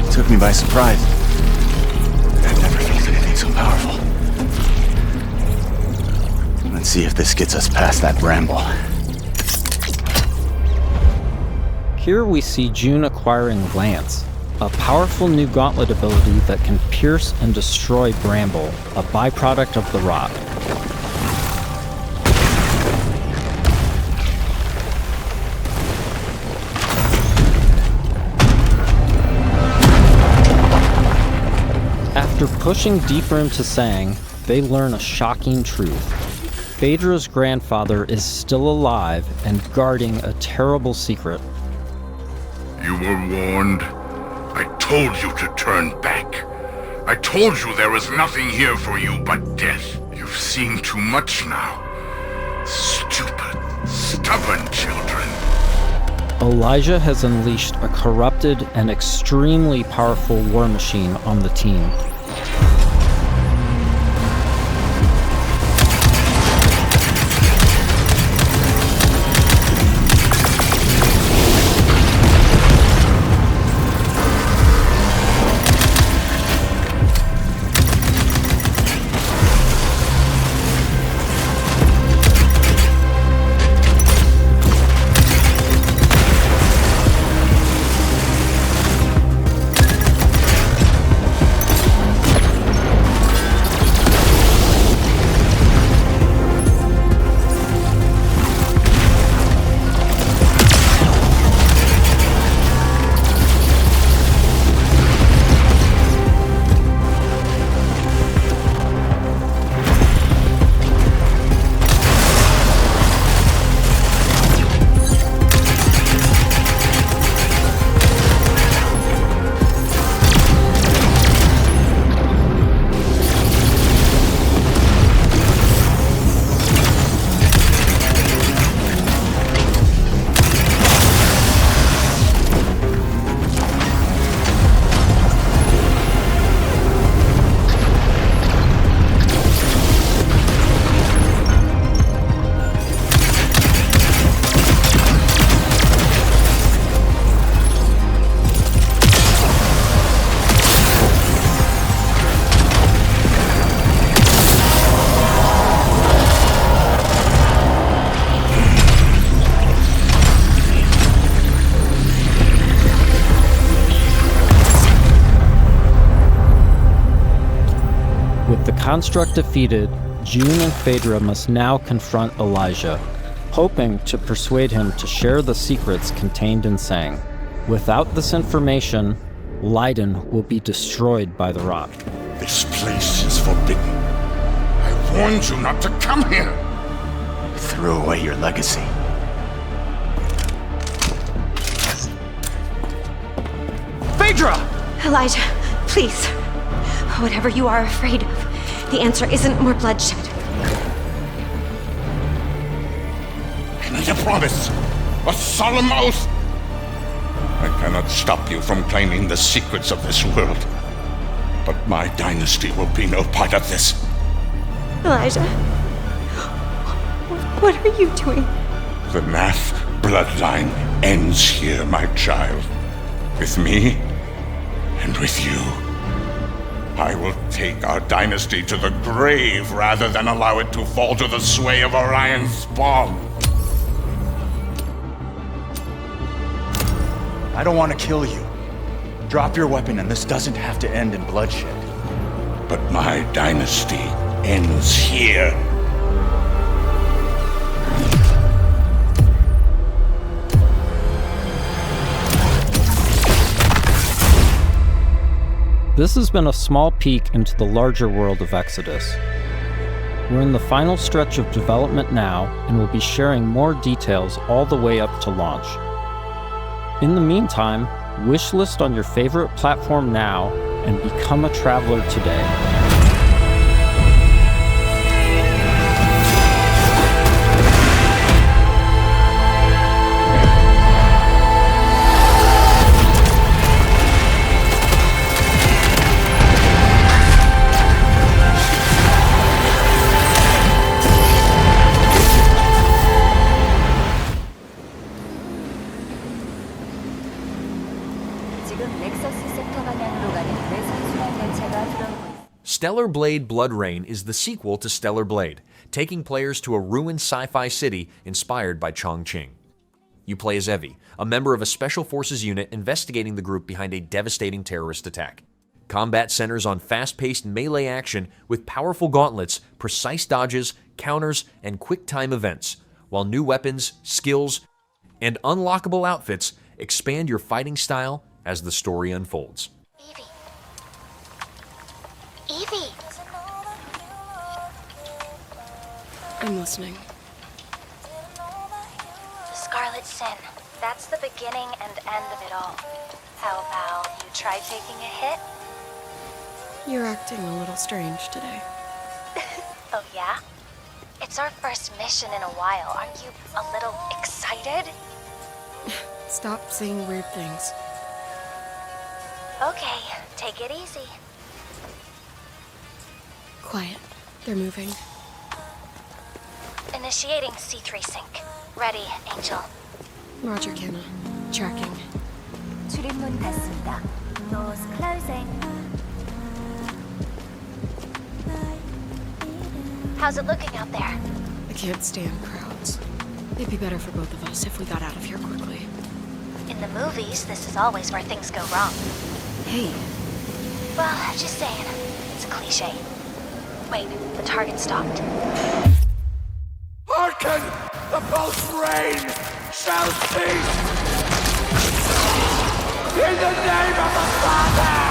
It took me by surprise. I've never felt anything so powerful. Let's see if this gets us past that bramble. Here we see June acquiring Lance, a powerful new gauntlet ability that can pierce and destroy bramble, a byproduct of the rot. After pushing deeper into S.T.A.L.K.E.R, they learn a shocking truth. Phaedra's grandfather is still alive and guarding a terrible secret. You were warned. I told you to turn back. I told you there was nothing here for you but death. You've seen too much now. Stupid, stubborn children. Elijah has unleashed a corrupted and extremely powerful war machine on the team. Construct defeated, June and Phaedra must now confront Elijah, hoping to persuade him to share the secrets contained in S.T.A.L.K.E.R. Without this information, Leiden will be destroyed by the rot. This place is forbidden. I warned you not to come here. You threw away your legacy. Phaedra! Elijah, please. Whatever you are afraid of, the answer isn't more bloodshed. I need a promise. A solemn oath. I cannot stop you from claiming the secrets of this world. But my dynasty will be no part of this. Elijah, what are you doing? The Nath bloodline ends here, my child. With me and with you. I will take our dynasty to the grave rather than allow it to fall to the sway of Orion's spawn. I don't want to kill you. Drop your weapon and this doesn't have to end in bloodshed. But my dynasty ends here. This has been a small peek into the larger world of Exodus. We're in the final stretch of development now, and we'll be sharing more details all the way up to launch. In the meantime, wishlist on your favorite platform now and become a traveler today. Stellar Blade Blood Rain is the sequel to Stellar Blade, taking players to a ruined sci-fi city inspired by Chongqing. You play as Evie, a member of a special forces unit investigating the group behind a devastating terrorist attack. Combat centers on fast-paced melee action with powerful gauntlets, precise dodges, counters, and quick-time events, while new weapons, skills, and unlockable outfits expand your fighting style as the story unfolds. Evie! I'm listening. The Scarlet Sin. That's the beginning and end of it all. How about you try taking a hit? You're acting a little strange today. Oh yeah? It's our first mission in a while. Aren't you a little excited? Stop saying weird things. Okay, take it easy. Quiet. They're moving. Initiating C3 sync. Ready, Angel. Roger, Kenna. Tracking. 출입문 닫습니다. Doors closing. How's it looking out there? I can't stand crowds. It'd be better for both of us if we got out of here quickly. In the movies, this is always where things go wrong. Hey. Well, just saying. It's a cliche. Wait, the target stopped. Hearken! The pulse rain shall cease! In the name of the Father!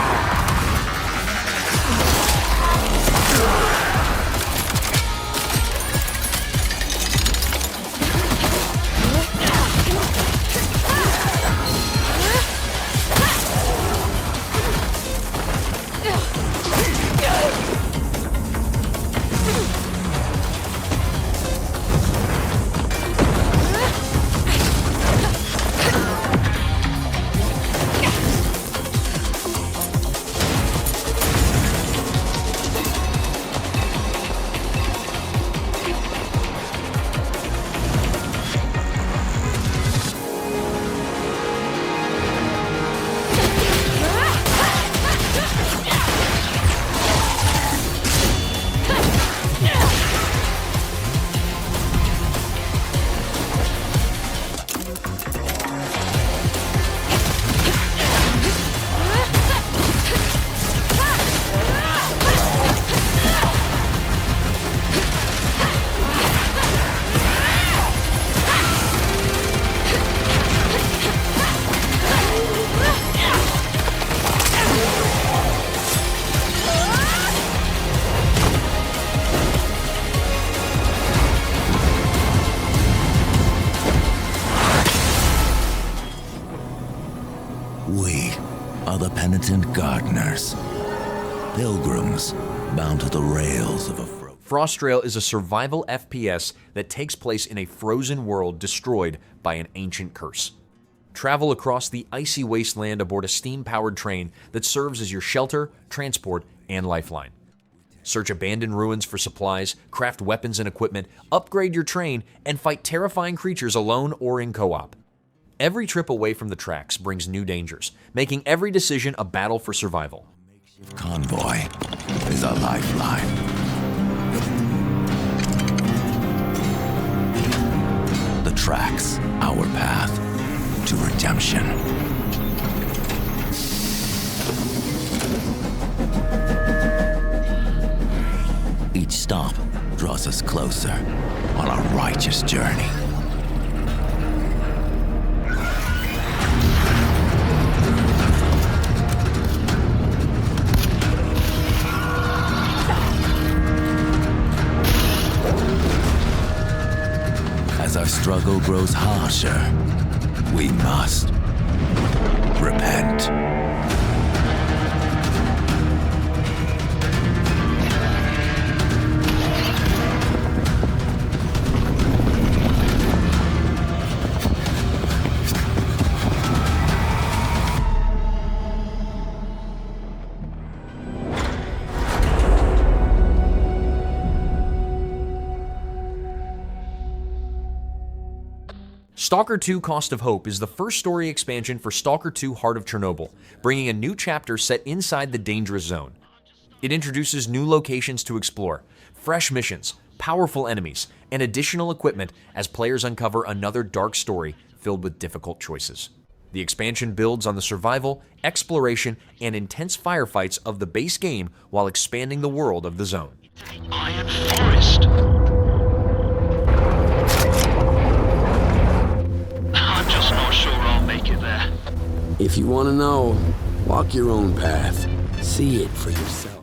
We are the penitent gardeners, pilgrims bound to the rails of a Frostrail is a survival FPS that takes place in a frozen world destroyed by an ancient curse. Travel across the icy wasteland aboard a steam-powered train that serves as your shelter, transport, and lifeline. Search abandoned ruins for supplies, craft weapons and equipment, upgrade your train, and fight terrifying creatures alone or in co-op. Every trip away from the tracks brings new dangers, making every decision a battle for survival. convoy is a lifeline. The tracks, our path to redemption. Each stop draws us closer on our righteous journey. As our struggle grows harsher, we must Repent. Stalker 2 Cost of Hope is the first story expansion for Stalker 2 Heart of Chernobyl, bringing a new chapter set inside the Dangerous Zone. It introduces new locations to explore, fresh missions, powerful enemies, and additional equipment as players uncover another dark story filled with difficult choices. The expansion builds on the survival, exploration, and intense firefights of the base game while expanding the world of the zone. Iron Forest. I'm just not sure I'll make it there. If you want to know, walk your own path. See it for yourself.